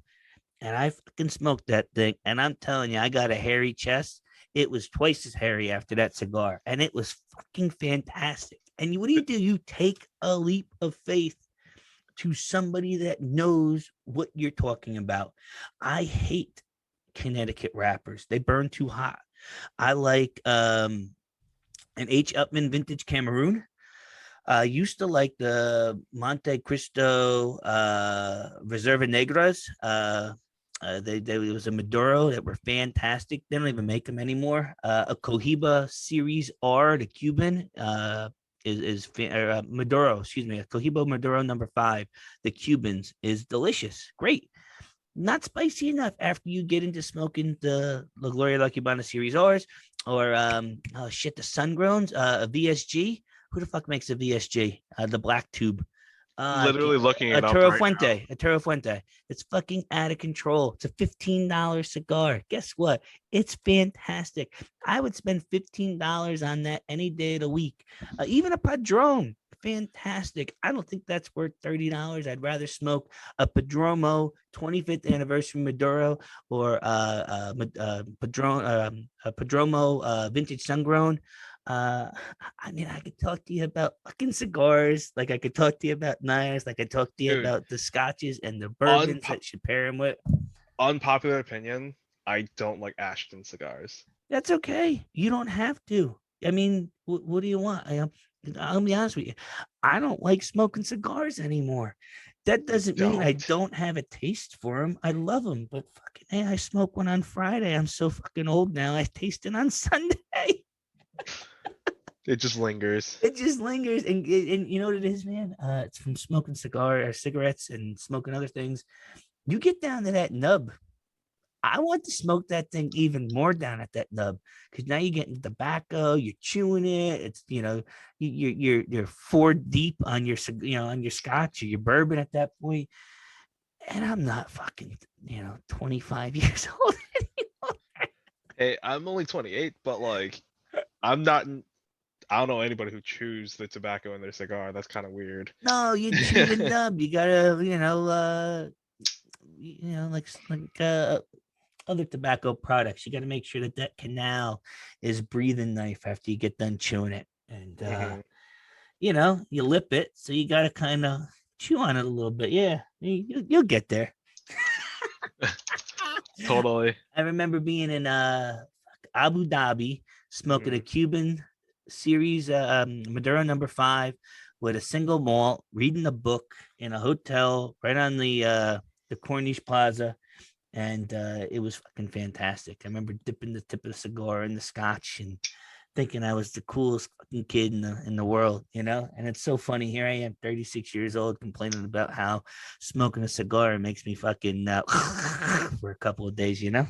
And I fucking smoked that thing, and I'm telling you, I got a hairy chest. It was twice as hairy after that cigar, and it was fucking fantastic. And what do? You take a leap of faith to somebody that knows what you're talking about. I hate Connecticut wrappers; they burn too hot. I like an H. Upman vintage Cameroon. I used to like the Monte Cristo Reserva Negras. They it was a Maduro that were fantastic. They don't even make them anymore. A Cohiba Series R, the Cuban, is Maduro. Excuse me, a Cohiba Maduro number 5. The Cubans is delicious, great. Not spicy enough after you get into smoking the La Gloria La Cubana Series R's, or oh shit, the Sun Groans, a VSG. Who the fuck makes a VSG? The black tube. I can't. Literally looking A it up Toro right now. Fuente. A Toro Fuente. It's fucking out of control. It's a $15 cigar. Guess what? It's fantastic. I would spend $15 on that any day of the week. Even a Padron. Fantastic. I don't think that's worth $30. I'd rather smoke a Padromo 25th anniversary Maduro, or Padron, a Padromo vintage Sungrown. Uh, I mean, I could talk to you about fucking cigars, like I could talk to you about knives, like I talk to you Dude, about the scotches and the bourbons that should pair them with. unpopular opinion, I don't like Ashton cigars. That's okay. You don't have to. I mean, what do you want? I'll be honest with you. I don't like smoking cigars anymore. That You doesn't mean I don't? don't have a taste for them. I love them, but fucking hey, I smoked one on Friday. I'm so fucking old now. I taste it on Sunday. It just lingers. It just lingers, and you know what it is, man. It's from smoking cigar or cigarettes and smoking other things. You get down to that nub. I want to smoke that thing even more down at that nub, because now you're getting tobacco, you're chewing it. It's you're 4 deep on your on your scotch or your bourbon at that point. And I'm not fucking 25 years old anymore. Hey, I'm only 28, but like I'm not. I don't know anybody who chews the tobacco in their cigar. That's kind of weird. No, you chew the nub. You gotta like other tobacco products. You got to make sure that that canal is breathing knife after you get done chewing it, and Mhm. you lip it, so you got to kind of chew on it a little bit. Yeah, you'll get there. Totally. I remember being in Abu Dhabi, smoking a Mhm. Cuban series, Maduro number 5, with a single malt, reading a book in a hotel right on the Corniche Plaza, and it was fucking fantastic. I remember dipping the tip of the cigar in the scotch and thinking I was the coolest fucking kid in the world, you know. And it's so funny. Here I am, 36 years old, complaining about how smoking a cigar makes me fucking for a couple of days, you know.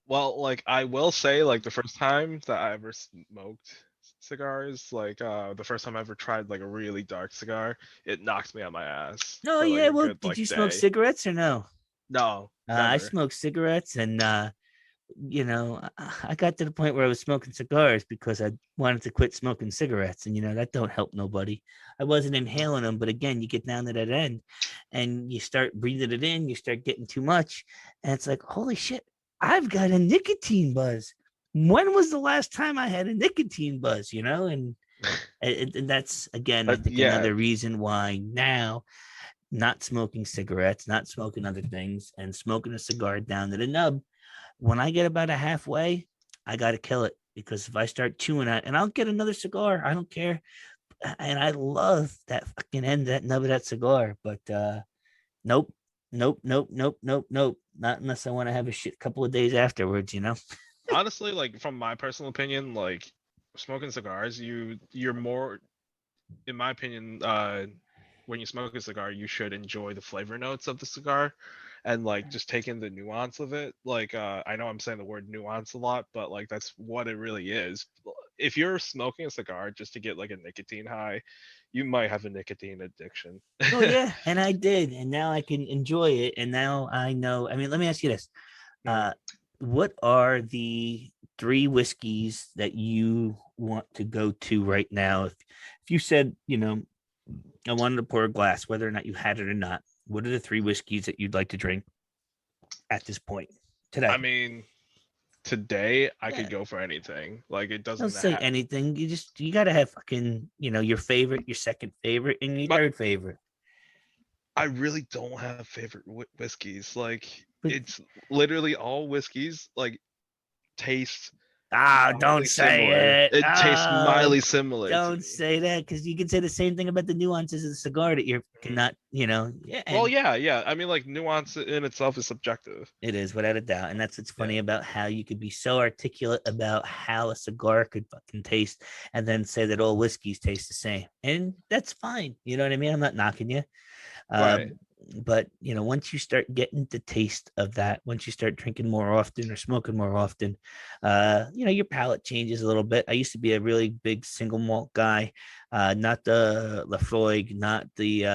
Well, like I will say, like the first time that I ever smoked cigars, like the first time I ever tried like a really dark cigar, it knocked me on my ass Oh for like yeah, a well, good did like you smoke day. cigarettes or no? No, I never. smoked cigarettes, and I got to the point where I was smoking cigars because I wanted to quit smoking cigarettes, and that don't help nobody. I wasn't Mhm. inhaling them, but again, you get down to that end, and you start breathing it in, you start getting too much, and it's like, holy shit, I've got a nicotine buzz. When was the last time I had a nicotine buzz? And that's again, I But think yeah, another reason why now not smoking cigarettes, not smoking other things, and smoking a cigar down to the nub. When I get about a halfway, I got to kill it because if I start chewing it, and I'll get another cigar, I don't care. And I love that fucking end, that nub of that cigar. But nope, nope, nope, nope, nope, nope. Not unless I want to have a shit couple of days afterwards. honestly, like from my personal opinion, like smoking cigars, you're more, in my opinion, when you smoke a cigar, you should enjoy the flavor notes of the cigar and like just take in the nuance of it. Like I know I'm saying the word nuance a lot, but like that's what it really is. If you're smoking a cigar just to get like a nicotine high, you might have a nicotine addiction. Oh yeah, and I did, and now I can enjoy it, and now I know. I mean, let me ask you this: Mm. uh, what are the three whiskeys that you want to go to right now? If you said, I wanted to pour a glass, whether or not you had it or not, what are the three whiskeys that you'd like to drink at this point I today? mean, today I Yeah, could go for anything. Like it don't doesn't say have anything. You gotta have fucking, your favorite, your second favorite, and your my third favorite. I really don't have favorite whiskeys. Like But it's literally all whiskeys like taste don't mildly similar. say it. It tastes mildly similar to Don't me. say that because you can say the same thing about the nuances of the cigar that you Mhm. cannot, yeah, Well, and yeah, yeah. I mean, like nuance in itself is subjective. it is without a doubt. And that's what's funny Yeah. about how you could be so articulate about how a cigar could fucking taste and then say that all whiskeys taste the same. And that's fine. You know what I mean? I'm not knocking you. Uh, Right. but once you start getting the taste of that, once you start drinking more often or smoking more often, your palate changes a little bit. I used to be a really big single malt guy, not the Lafroig, not the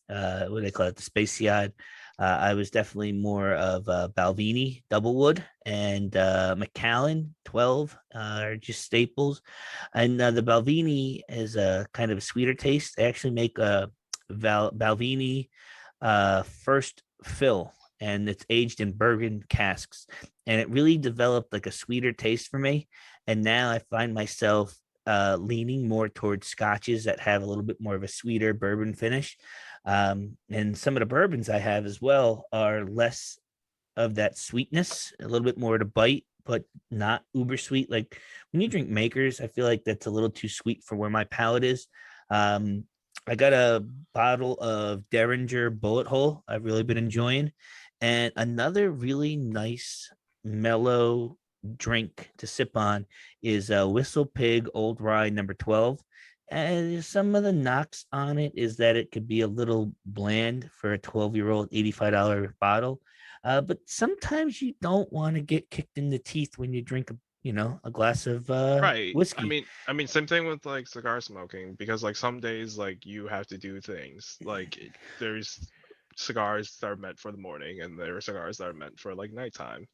what do they call it, the Spaciad. I was definitely more of Balvenie Doublewood and Macallan 12 are just staples. And the Balvenie is a kind of a sweeter taste. They actually make a Balvenie first fill, and it's aged in bourbon casks. And it really developed like a sweeter taste for me. And now I find myself leaning more towards scotches that have a little bit more of a sweeter bourbon finish. And some of the bourbons I have as well are less of that sweetness, a little bit more to bite, but not uber sweet. Like when you drink Makers, I feel like that's a little too sweet for where my palate is. Um, I got a bottle of Derringer Bullet Hole I've really been enjoying, and another really nice mellow drink to sip on is a Whistle Pig Old Rye number 12. And some of the knocks on it is that it could be a little bland for a 12-year-old $85 bottle. But sometimes you don't want to get kicked in the teeth when you drink a glass of Right. whiskey. I mean, same thing with like cigar smoking because like some days like you have to do things. Like there's cigars that are meant for the morning and there are cigars that are meant for like nighttime.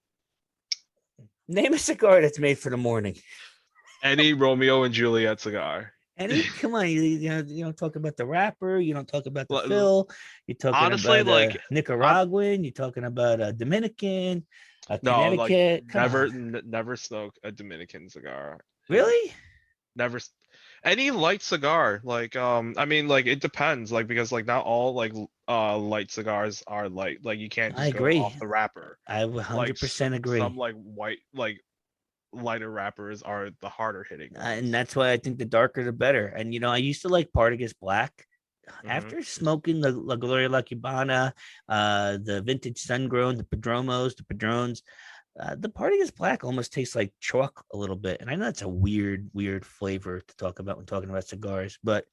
Name a cigar that's made for the morning. Any Romeo and Juliet cigar. Any, come on, you don't talk about the wrapper, you don't talk about the L- fill, you're talking Honestly, about like a I'm Nicaraguan, you're talking about a Dominican, a no, like Connecticut. Come on, never smoke a Dominican cigar. really? Never any light cigar. Like I mean like it depends like because like not all like light cigars are light. Like you can't I just go agree. off the wrapper. I Like 100% some agree. like white like lighter wrappers are the harder hitting And ones. that's why I think the darker the better. And I used to like Partagas Black. Hmm. After smoking the La Gloria La Cubana, the vintage sun grown, the Padromos, the Padrones, the Partagas Black almost tastes like chalk a little bit. And I know that's a weird flavor to talk about when talking about cigars, but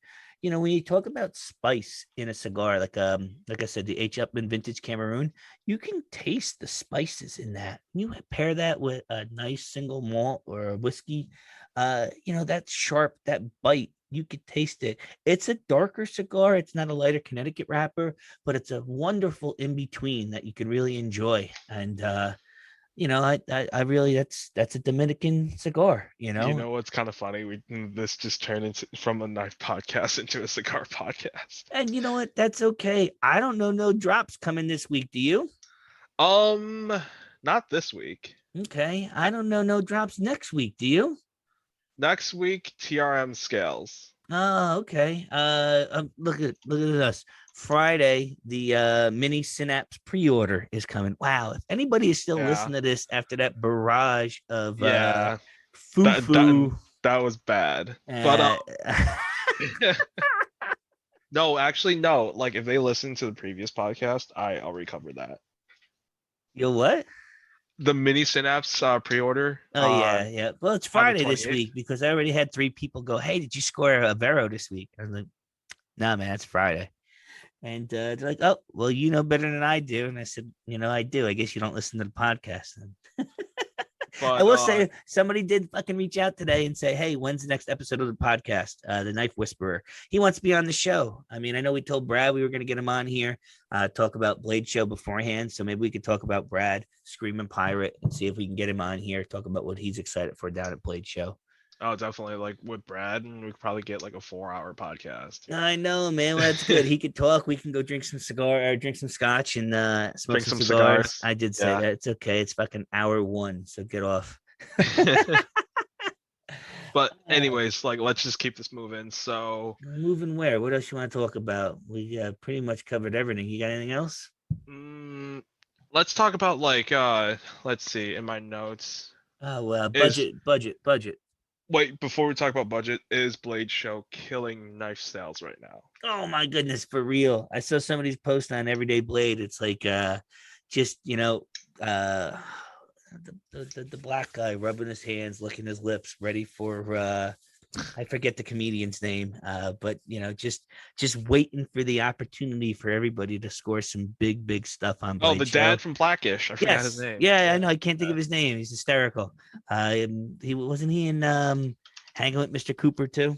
when you talk about spice in a cigar, like I said, the H. Upman Vintage Cameroon, you can taste the spices in that. You pair that with a nice single malt or a whiskey, that sharp, that bite, you could taste it. It's a darker cigar. It's not a lighter Connecticut wrapper, but it's a wonderful in between that you can really enjoy. And I really that's a Dominican cigar. You know what's kind of funny? This just turned into from a knife podcast into a cigar podcast. And you know what? That's okay. I don't know no drops coming this week. Do you? Um, Not this week. Okay. I don't know no drops next week. Do you? Next week, TRM scales. Oh, okay. Look at us. Friday, the mini Synapse pre-order is coming. Wow. If anybody is still Yeah, listening to this after that barrage of yeah. That that foo-foo, that was bad. But uh no, actually no. Like if they listen to the previous podcast, I'll recover that. you what? The mini Synapse pre-order Oh yeah, yeah. Well, it's on the Friday this 28th. week because I already had 3 people go, "Hey, did you score a Vero this week?" I was like, "Nah, man, it's Friday." And they're like, "Oh, well, you know better than I do." And I said, I do. I guess you don't listen to the podcast." I But will say somebody did fucking reach out today and say, "Hey, when's the next episode of the podcast?" The Knife Whisperer. He wants to be on the show. I mean, I know we told Brad we were going to get him on here, talk about Blade Show beforehand. So maybe we could talk about Brad, Screaming Pirate, and see if we can get him on here, talk about what he's excited for down at Blade Show. oh, definitely like with Brad, and we could probably get like a 4-hour podcast. I know, man. Well, that's good. He could talk. We can go drink some cigar or drink some scotch and smoke Drink some some cigars. cigars. I did say Yeah. that. It's okay. It's fucking hour one. So get off. But Uh, anyways, like let's just keep this moving. So, moving where? What else you want to talk about? We pretty much covered everything. You got anything else? mm, let's talk about like let's see in my notes Oh, is budget. wait, before we talk about budget, is Blade Show killing knife sales right now? Oh my goodness, for real. I saw somebody's post on Everyday Blade. It's like just uh the black guy rubbing his hands, licking his lips, ready for I forget the comedian's name, but just waiting for the opportunity for everybody to score some big stuff on Oh, the Blade Show. dad from Blackish. I forgot his Yes, name. yeah, I Yeah. know. I can't think Yeah. of his name. He's hysterical. He wasn't he in Hanging with Mr. Cooper too?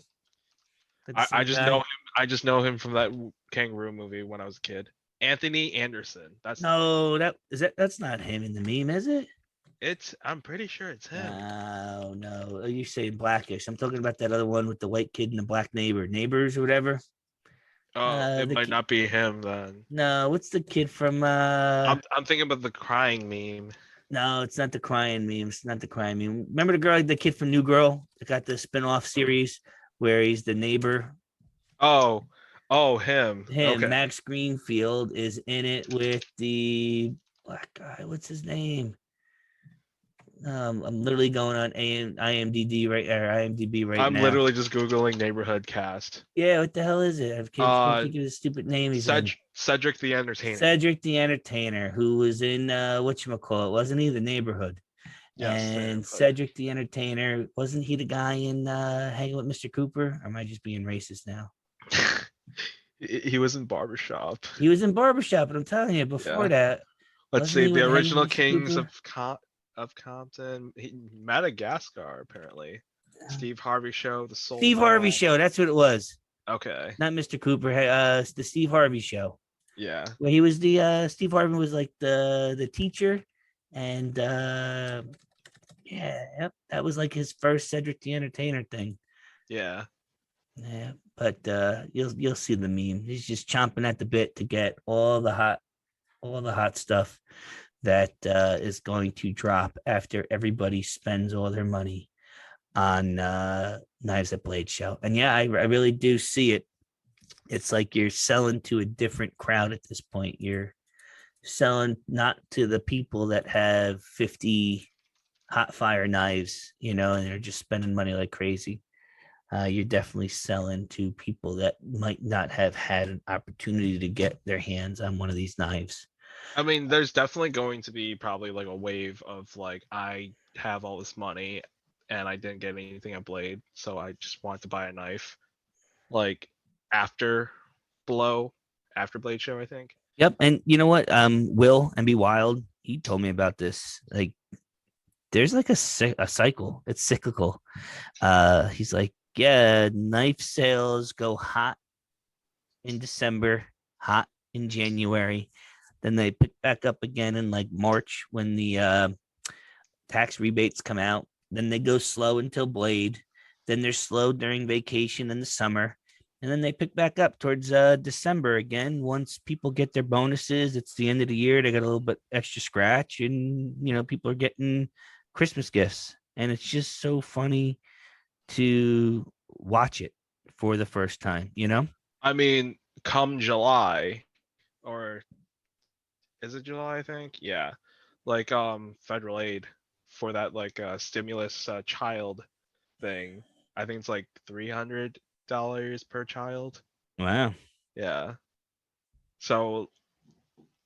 The I same just know guy. him. I just know him from that kangaroo movie when I was a kid. Anthony Anderson. That's his name. No, that's not him in the meme, is it? It's. I'm pretty sure it's him. No, no. You say Blackish. I'm talking about that other one with the white kid and the black neighbors or whatever. Oh, it The might not be him then. no, what's the kid from I'm thinking about the crying meme. no, it's not the crying meme. It's not the crying meme. Remember the kid from New Girl that got the spin-off series where he's the neighbor? Oh, oh, him. Him, Okay. Max Greenfield, is in it with the black guy. What's his name? I'm literally going on IMDb right I'm now. literally just googling neighborhood cast. Yeah, what the hell is it? I can't Uh, think of the stupid name he's in. Cedric the Entertainer. Cedric the Entertainer, who was in whatchamacallit, wasn't he? The Neighborhood. Yes, the And neighborhood. Cedric the Entertainer, wasn't he the guy in Hanging with Mr. Cooper? Or am I just being racist now? He was in Barbershop. He was in Barbershop, but I'm telling you, before Yeah. that, Let's wasn't see. he The with Hanging original with Mr. kings Cooper? of Compton, Madagascar apparently. Steve Harvey Show, The Soul Steve Harvey Man. Show, that's what it was. Okay. Not Mr. Cooper, the Steve Harvey Show. Yeah. Where he was the Steve Harvey was like the teacher, and yeah, yep, that was like his first Cedric the Entertainer thing. Yeah. Yeah, but you'll see the meme. He's just chomping at the bit to get all the hot stuff that is going to drop after everybody spends all their money on Knives at Blade Show. And yeah, I really do see it. It's like you're selling to a different crowd at this point. You're selling not to the people that have 50 hot fire knives, and they're just spending money like crazy. You're definitely selling to people that might not have had an opportunity to get their hands on one of these knives. I mean, there's definitely going to be probably like a wave of like I have all this money and I didn't get anything at Blade, so I just want to buy a knife. Like after Blow, after Blade Show, I think. Yep, and you know what? Will and Be Wild, he told me about this. Like, there's like a cycle. It's cyclical. He's like, yeah, knife sales go hot in December, hot in January, then they pick back up again in like March when the tax rebates come out. Then they go slow until Blade. Then they're slow during vacation in the summer. And then they pick back up towards December again. Once people get their bonuses, it's the end of the year. They got a little bit extra scratch, and people are getting Christmas gifts. And it's just so funny to watch it for the first time. I mean, come July, or is it July, I think? Yeah. Like federal aid for that like stimulus child thing. I think it's like $300 per child. Wow. Yeah. So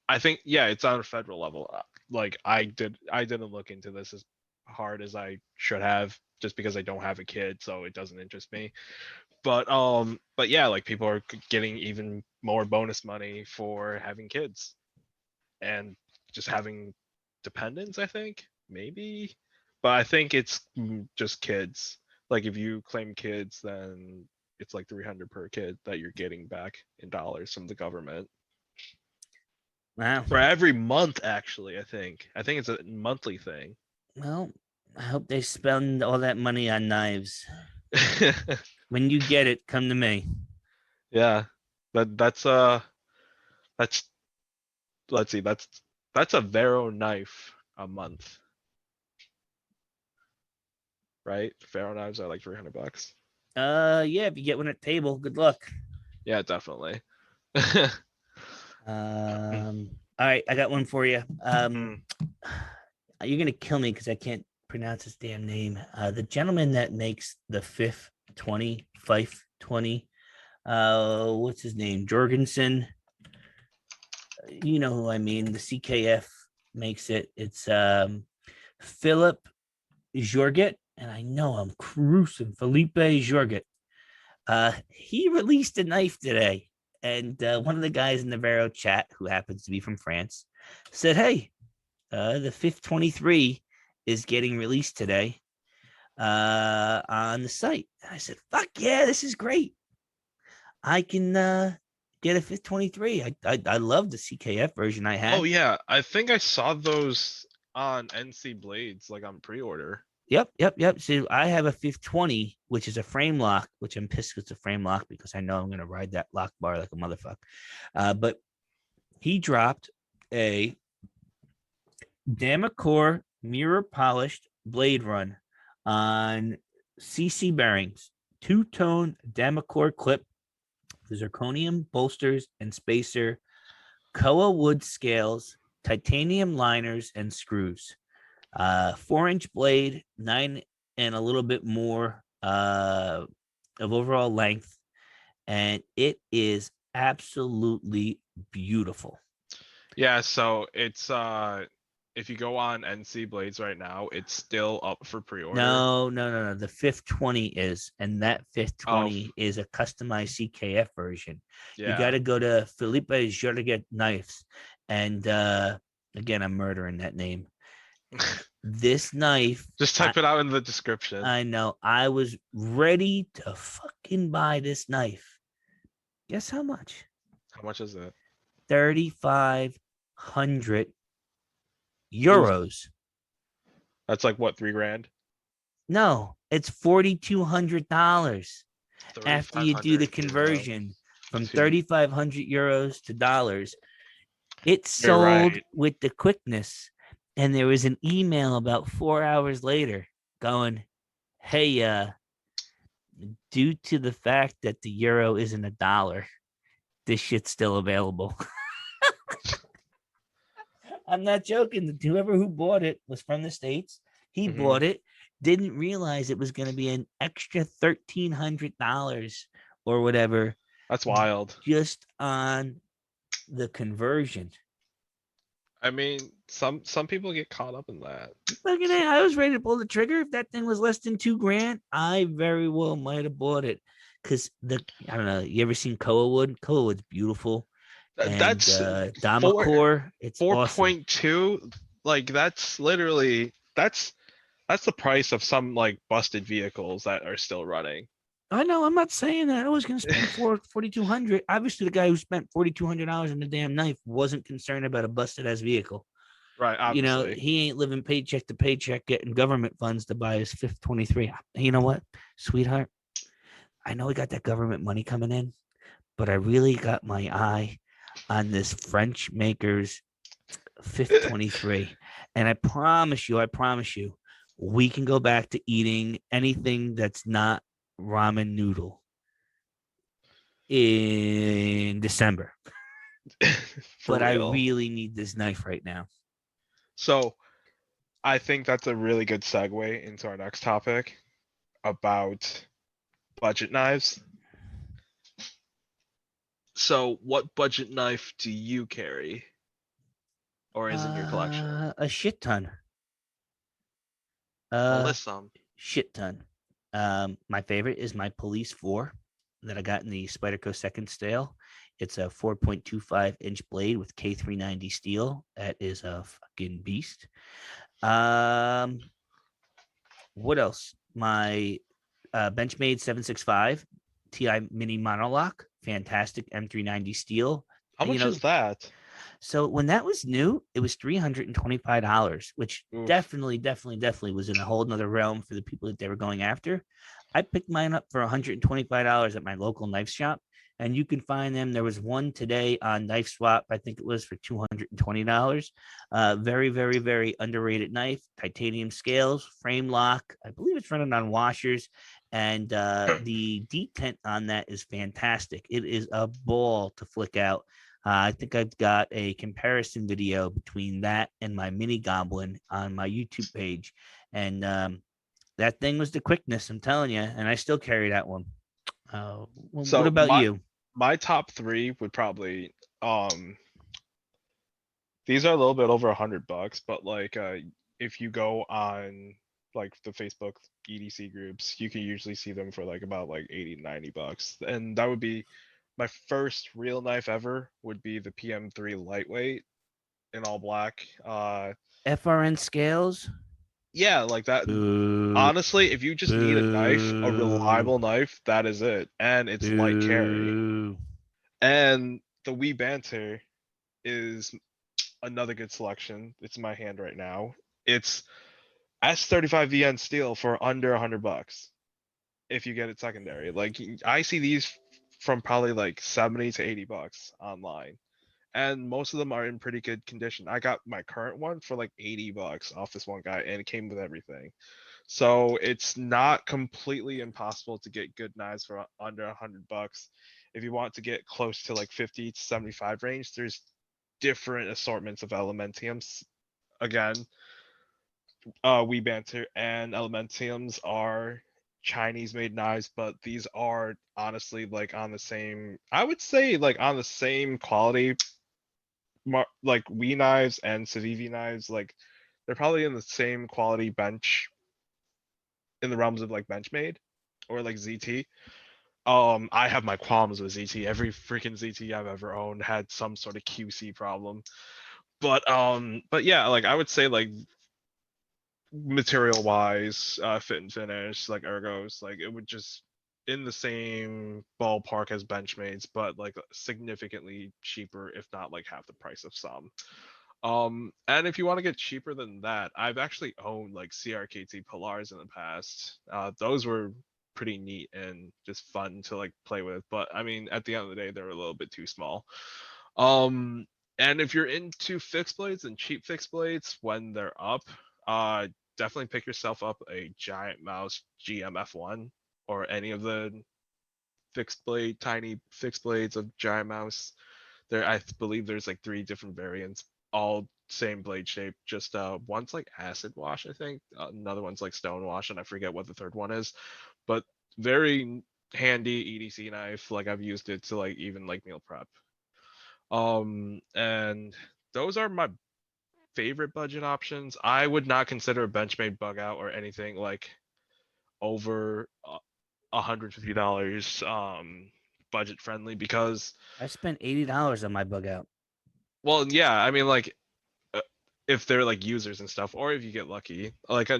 I think yeah, it's on a federal level. Like I didn't look into this as hard as I should have just because I don't have a kid, so it doesn't interest me. But yeah, like people are getting even more bonus money for having kids and just having dependents, I think. Maybe. But I think it's just kids. Like if you claim kids, then it's like 300 per kid that you're getting back in dollars from the government. Wow. For every month actually, I think it's a monthly thing. Well, I hope they spend all that money on knives. When you get it, come to me. Yeah, that's let's see, that's a Vero knife a month, right? Vero knives are like $300. Yeah, if you get one at table, good luck. Yeah, definitely. All right, I got one for you. Mm. You're gonna kill me because I can't pronounce his damn name. The gentleman that makes the fifth 20, Fife 20. What's his name? Jorgensen. You know who I mean. The CKF makes it. It's Philip Jorget, and I know I'm cruising Felipe Jorget. He released a knife today, and one of the guys in the Vero chat, who happens to be from France, said, "Hey, the fifth 23 is getting released today on the site." And I said, "Fuck yeah, this is great. I can get a fifth 23. I love the CKF version I Oh had." yeah, I think I saw those on NC Blades like on pre-order. Yep. So I have a 520, which is a frame lock, which I'm pissed it's a frame lock because I know I'm going to ride that lock bar like a motherfucker. But he dropped a Damacor mirror polished blade run on CC bearings, two-tone Damacor clip, zirconium bolsters and spacer, Koa wood scales, titanium liners and screws. 4-inch blade, 9 and a little bit more of overall length, and it is absolutely beautiful. Yeah, so it's if you go on NC Blades right now, it's still up for pre-order. No. The fifth 20 is, and that fifth Oh, 20 is a customized CKF version. You got yeah. to go to Felipe Jorget Knives, and again, I'm murdering that name. This knife, Just I, type it out in the description. I know. I was ready to fucking buy this knife. Guess how much? How much is it? 3,500 Oof. euros. That's like what, 3 grand? No, it's $4,200 after you do the 3,500 conversion euros from to 3,500 euros to dollars. It You're sold right. with the quickness, and there was an email about 4 hours later going, "Hey, due to the fact that the euro isn't a dollar, this shit's still available." I'm not joking. Whoever who bought it was from the States. He Hmm. bought it, didn't realize it was going to be an extra $1,300 or whatever That's wild. just on the conversion. I mean, some people get caught up in that. Look at that. I was ready to pull the trigger. If that thing was less than 2 grand, I very well might have bought it. Cause I don't know, you ever seen Koa Wood? Koa Wood's beautiful. And That's four Damacore, it's awesome. 4.2. Like that's literally that's the price of some like busted vehicles that are still running. I know. I'm not saying that I was going to spend 4,200. Obviously, the guy who spent $4,200 on the damn knife wasn't concerned about a busted ass vehicle. Right, You know, obviously. he ain't living paycheck to paycheck, getting government funds to buy his fifth 23. You know what, sweetheart? I know we got that government money coming in, but I really got my eye on this French maker's fifth 23, and I promise you, we can go back to eating anything that's not ramen noodle in December. For But I real. really need this knife right now. So I think that's a really good segue into our next topic about budget knives. So what budget knife do you carry or is in your collection? A shit ton. Well, Uh, list some. Shit ton. My favorite is my Police 4 that I got in the Spyderco second stale. It's a 4.25-inch blade with K390 steel. That is a fucking beast. Um, what else? My Benchmade 765 Ti Mini Monolock, fantastic M390 steel. How You much know, is that? so when that was new, it was $325, which Oof. definitely was in a whole nother realm for the people that they were going after. I picked mine up for $125 at my local knife shop, and you can find them. There was one today on Knife Swap. I think it was for $220. Very underrated knife. Titanium scales, frame lock. I believe it's running on washers, and the detent on that is fantastic. It is a ball to flick out. I think I've got a comparison video between that and my mini goblin on my YouTube page. And that thing was the quickness, I'm telling you. And I still carry that one. What So about you? my top three would probably um these are a little bit over $100, but like if you go on like the Facebook EDC groups, you can usually see them for like about like 80 to $90. And that would be my first real knife ever would be the PM3 lightweight in all black. FRN scales? Yeah, like that. Boo, Honestly, if you just need a knife, a boo, reliable knife, that is it. And it's light carry. boo. And the Wee Banter is another good selection. It's in my hand right now. It's S35VN steel for under $100 if you get it secondary. Like I see these from probably like 70 to $80 online. And most of them are in pretty good condition. I got my current one for like $80 off this one guy and it came with everything. So it's not completely impossible to get good knives for under $100. If you want to get close to like 50 to 75 range, there's different assortments of Elementiums. Again, We Banter and Elementiums are Chinese made knives, but these are honestly like on the same, I would say like on the same quality, like We knives and Civivi knives, like they're probably in the same quality bench in the realms of like Benchmade or like ZT. I have my qualms with ZT. Every freaking ZT I've ever owned had some sort of QC problem. But yeah, like I would say like material wise, fit and finish, like ergos, like it would just in the same ballpark as Benchmade's, but like significantly cheaper, if not like half the price of some. And if you want to get cheaper than that, I've actually owned like CRKT Polars in the past. Those were pretty neat and just fun to like play with. But I mean, at the end of the day, they're a little bit too small. Um, and if you're into fixed blades and cheap fixed blades when they're up, definitely pick yourself up a Giant Mouse GMF1 or any of the fixed blade, tiny fixed blades of Giant Mouse. There, I believe there's like three different variants, all same blade shape. Just one's like acid wash, I think. Another one's like stone wash, and I forget what the third one is. But very handy EDC knife. Like I've used it to like even like meal prep. And those are my favorite budget options. I would not consider a Benchmade bug out or anything like over $150 budget friendly because I spent $80 on my bug out. well yeah, I mean like uh, if they're like users and stuff, or if you get lucky, like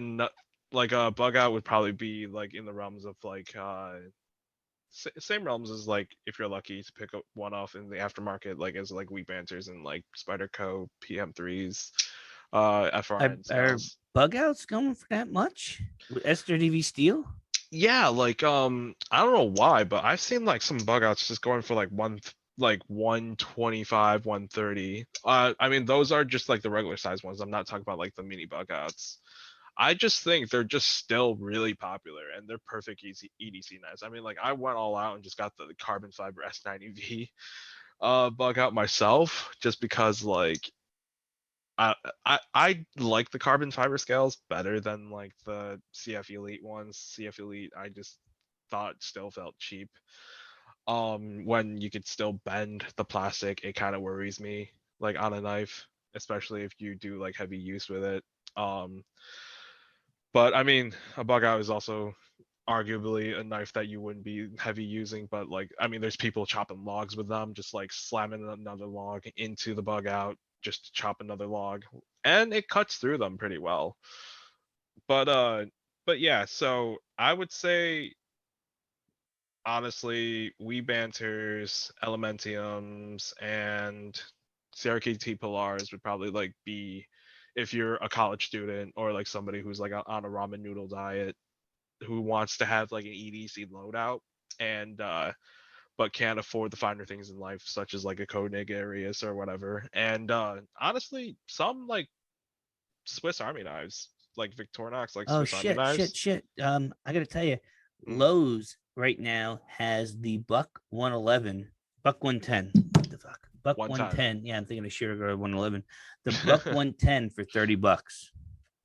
like a bug out would probably be like in the realms of like same realms as like if you're lucky to pick up one off in the aftermarket, like as like Wheat Banters and like Spyderco PM3s, FRN Are scales. bug outs going for that much with S30V steel? Yeah, like I don't know why, but I've seen like some bug outs just going for like 125, 130. I mean those are just like the regular size ones. I'm not talking about like the mini bug outs. I just think they're just still really popular and they're perfect EDC knives. I mean, like I went all out and just got the carbon fiber S90V bug out myself just because like I like the carbon fiber scales better than like the CF Elite ones. CF Elite I just thought still felt cheap. When you could still bend the plastic, it kind of worries me like on a knife, especially if you do like heavy use with it. Um, but I mean, a bug out is also arguably a knife that you wouldn't be heavy using, but like I mean there's people chopping logs with them, just like slamming another log into the bug out just to chop another log. And it cuts through them pretty well. But yeah, so I would say honestly, We Banters, Elementiums, and CRKT Polars would probably like be if you're a college student or like somebody who's like on a ramen noodle diet who wants to have like an EDC loadout and but can't afford the finer things in life, such as like a Koenig Arius or whatever. And honestly, some like Swiss Army knives, like Victorinox, like Oh Swiss Army shit, shit, knives. shit. I gotta tell you, Mm, Lowe's right now has the Buck 111, Buck 110. What the fuck? Buck 110. 110. Yeah, I'm thinking of Sugar 111. The Buck 110 for $30.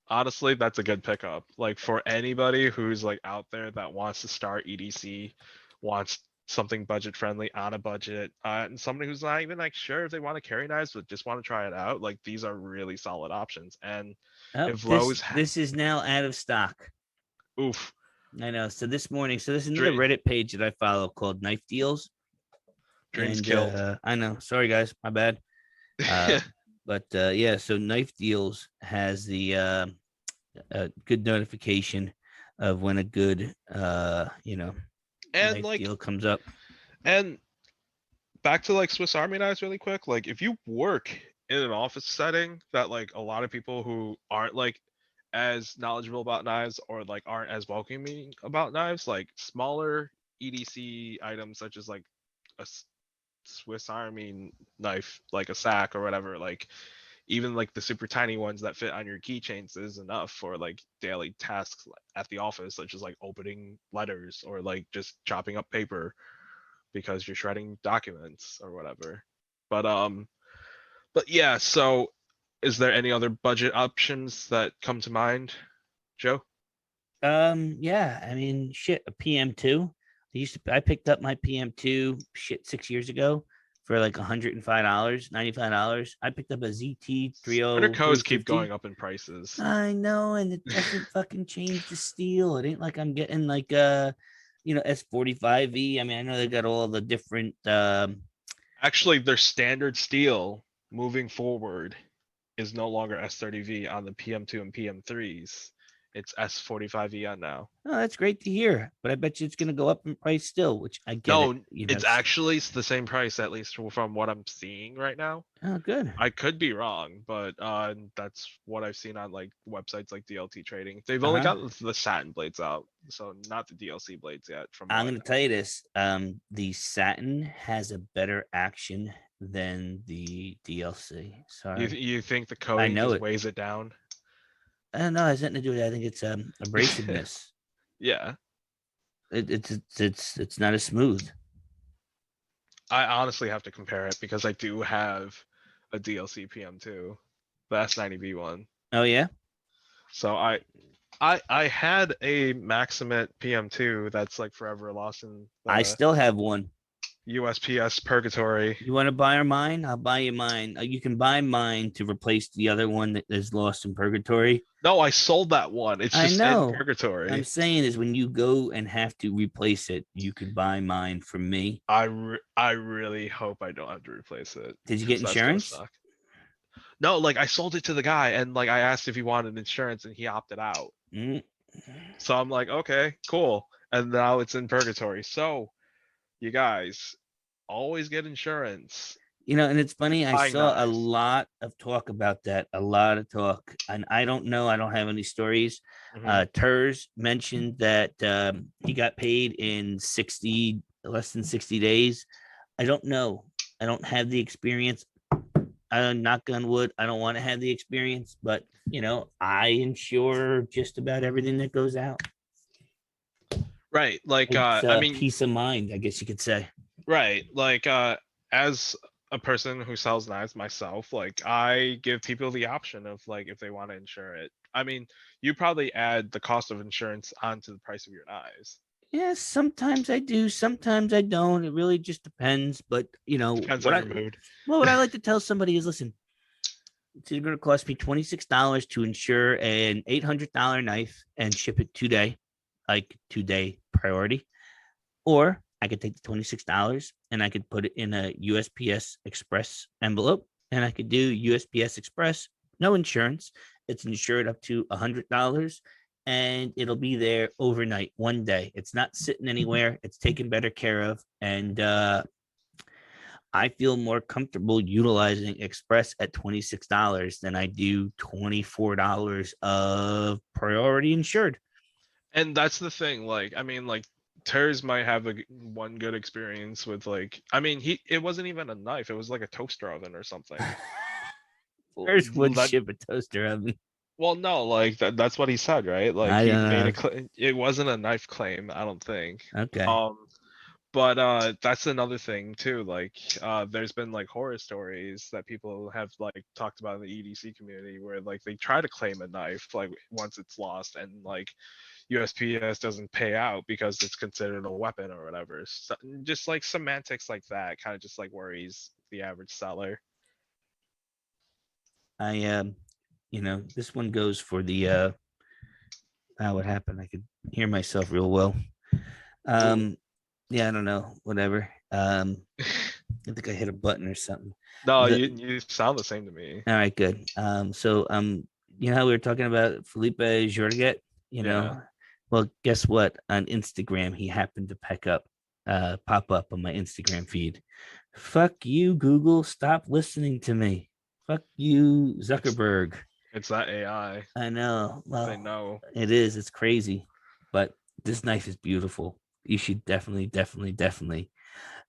Honestly, that's a good pickup. Like for anybody who's like out there that wants to start EDC, wants something budget friendly on a budget, and somebody who's not even like sure if they want to carry knives but just want to try it out, like these are really solid options. And Oh, if this Lowe's, this is now out of stock. oof, I know. So this morning, so there's another dream, Reddit page that I follow called Knife Deals, dreams and killed. I know. Sorry guys, my bad. Uh, but yeah, so Knife Deals has the a good notification of when a good And knife like, deal comes up. and back to like Swiss Army knives really quick. Like if you work in an office setting that like a lot of people who aren't like as knowledgeable about knives or like aren't as welcoming about knives, like smaller EDC items such as like a Swiss Army knife, like a sack or whatever, like even like the super tiny ones that fit on your keychains is enough for like daily tasks at the office, such as like opening letters or like just chopping up paper because you're shredding documents or whatever. But but yeah, so is there any other budget options that come to mind, Joe? Yeah, I mean, shit, a PM2. I picked up my PM2 shit 6 years ago for like $105, $95. I picked up a ZT Spider codes keep 350. going up in prices. I know, and it doesn't fucking change the steel. It ain't like I'm getting like S45V. I mean, I know they got all the different Actually, their standard steel moving forward is no longer S30V on the PM2 and PM3s. It's S45V on now. oh, that's great to hear. But I bet you it's gonna go up in price still, which I get it. No, it's actually the same price, at least from what I'm seeing right now. Oh, good. I could be wrong, but that's what I've seen on like websites like DLT Trading. They've only Uh-huh. got the satin blades out, so not the DLC blades yet, from I'm what I gonna tell you this. The satin has a better action than the DLC. know. You Sorry. you think the I coating know just it. weighs it down? I don't know, it has nothing to do with it. I think it's abrasiveness. Yeah, It's not as smooth. I honestly have to compare it because I do have a DLC PM2. the S90B one. Oh yeah, So I had a Maximate PM2 that's like forever lost in I the still have one. USPS purgatory. You want to buy mine? I'll buy you mine. You can buy mine to replace the other one that is lost in purgatory. No, I sold that one. It's I just in know. I'm purgatory. saying is when you go and have to replace it, you can buy mine from me. I really hope I don't have to replace it Did you get because that's gonna insurance? suck. No, like I sold it to the guy and like I asked if he wanted insurance and he opted out. Mm. So I'm like, okay, cool. And now it's in purgatory. So you guys always get insurance. And it's funny. I Buying saw a knives. lot of talk about that, a lot of talk, and I don't know. I don't have any stories. Hmm. Ters mentioned that he got paid in less than 60 days. I don't know. I don't have the experience. Knock on wood. I don't want to have the experience, but I insure just about everything that goes out. Right. Like It's I mean, peace of mind, I guess you could say. right. Like as a person who sells knives myself, like I give people the option of like if they want to insure it. I mean, you probably add the cost of insurance onto the price of your knives. Yes, sometimes I do, sometimes I don't. It really just depends. But Depends on your mood. what I like to tell somebody is, listen, it's going to cost me $26 to insure an $800 knife and ship it today, like 2-day priority, or I could take the $26 and I could put it in a USPS Express envelope, and I could do USPS Express, no insurance. It's insured up to $100, and it'll be there overnight, one day. It's not sitting anywhere. It's taken better care of, and I feel more comfortable utilizing Express at $26 than I do $24 of priority insured. And that's the thing. Like, I mean, like Ters might have one good experience with like, I mean, it wasn't even a knife. It was like a toaster oven or something. First would That ship a toaster oven. well, no, like that's what he said, right? Like I he made it wasn't a knife claim, I don't think. Okay. Um, but that's another thing too. Like there's been like horror stories that people have like talked about in the EDC community where like they try to claim a knife like once it's lost and like USPS doesn't pay out because it's considered a weapon or whatever. So, just like semantics like that kind of just like worries the average seller. I this one goes for the what happened? I could hear myself real well. Ooh. Um yeah, I don't know, whatever. I think I hit a button or something. No, The you sound the same to me. All right, good. So how we were talking about Felipe Jorget, you Yeah. know. Well, guess what? On Instagram, he happened to pop up on my Instagram feed. Fuck you, Google. Stop listening to me. Fuck you, It's Zuckerberg. it's that AI. I know. They Well, know. it is. It's crazy. But this knife is beautiful. You should definitely, definitely, definitely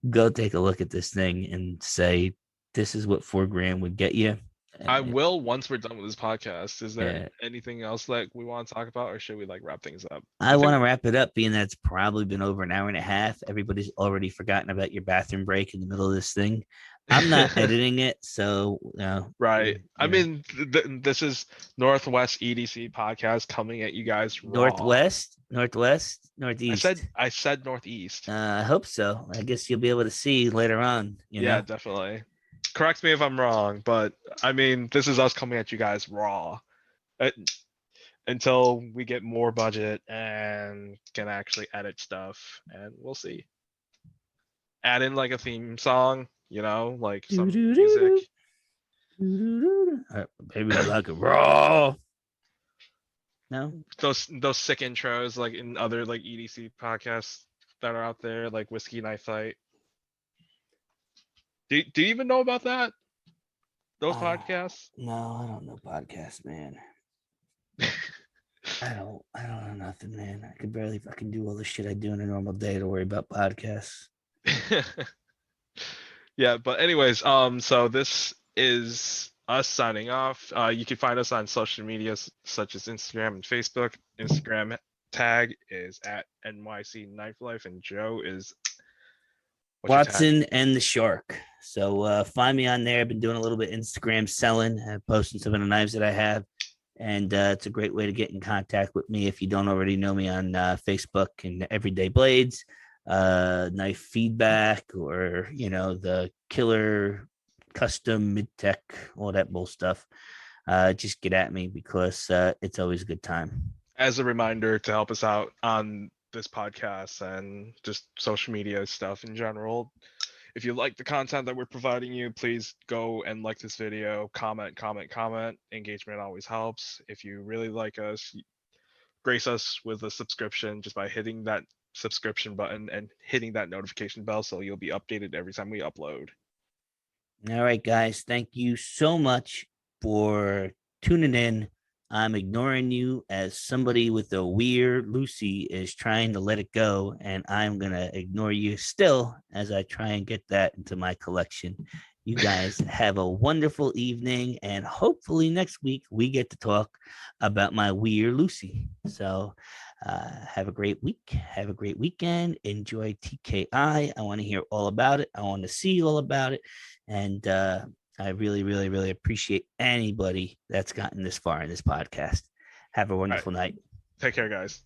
go take a look at this thing and say, this is what 4 grand would get you. I And will once we're done with this podcast. Is there yeah, anything else that we want to talk about, or should we like wrap things up? I I want think to wrap it up, being that it's probably been over an hour and a half. Everybody's already forgotten about your bathroom break in the middle of this thing. I'm not editing it, so right. I you know, mean, this is Northwest EDC podcast coming at you guys raw. northwest, northeast. I said Northeast. I hope so. I guess you'll be able to see later on. Yeah, definitely. Correct me if I'm wrong, but I mean, this is us coming at you guys raw. Uh, Until we get more budget and can actually edit stuff, and we'll see. Add in like a theme song, like some music. Baby, I like it raw. No, Those sick intros like in other like EDC podcasts that are out there, like Whiskey Night Fight. Do you even know about that? Those podcasts? no, I don't know podcast, man. I don't know nothing, man. I could barely fucking do all the shit I do in a normal day to worry about podcasts. Yeah, but anyways, so this is us signing off. You can find us on social media such as Instagram and Facebook. Instagram tag is at NYC Knife Life, and Joe is What's your tag? Watson and the Shark. So find me on there. I've been doing a little bit of Instagram selling, posting some of the knives that I have. And it's a great way to get in contact with me if you don't already know me on Facebook and Everyday Blades, knife feedback, or, the killer custom mid tech, all that bull stuff. Just get at me because it's always a good time. As a reminder to help us out on this podcast and just social media stuff in general, if you like the content that we're providing you, please go and like this video, comment, comment, comment. Engagement always helps. If you really like us, grace us with a subscription just by hitting that subscription button and hitting that notification bell so you'll be updated every time we upload. All right, guys. Thank you so much for tuning in. I'm ignoring you as somebody with a weird Lucy is trying to let it go, and I'm going to ignore you still as I try and get that into my collection. You guys have a wonderful evening, and hopefully next week we get to talk about my weird Lucy. So, have a great week. Have a great weekend. Enjoy TKI. I want to hear all about it. I want to see all about it. And I really, really, really appreciate anybody that's gotten this far in this podcast. Have a All right. wonderful night. Take care, guys.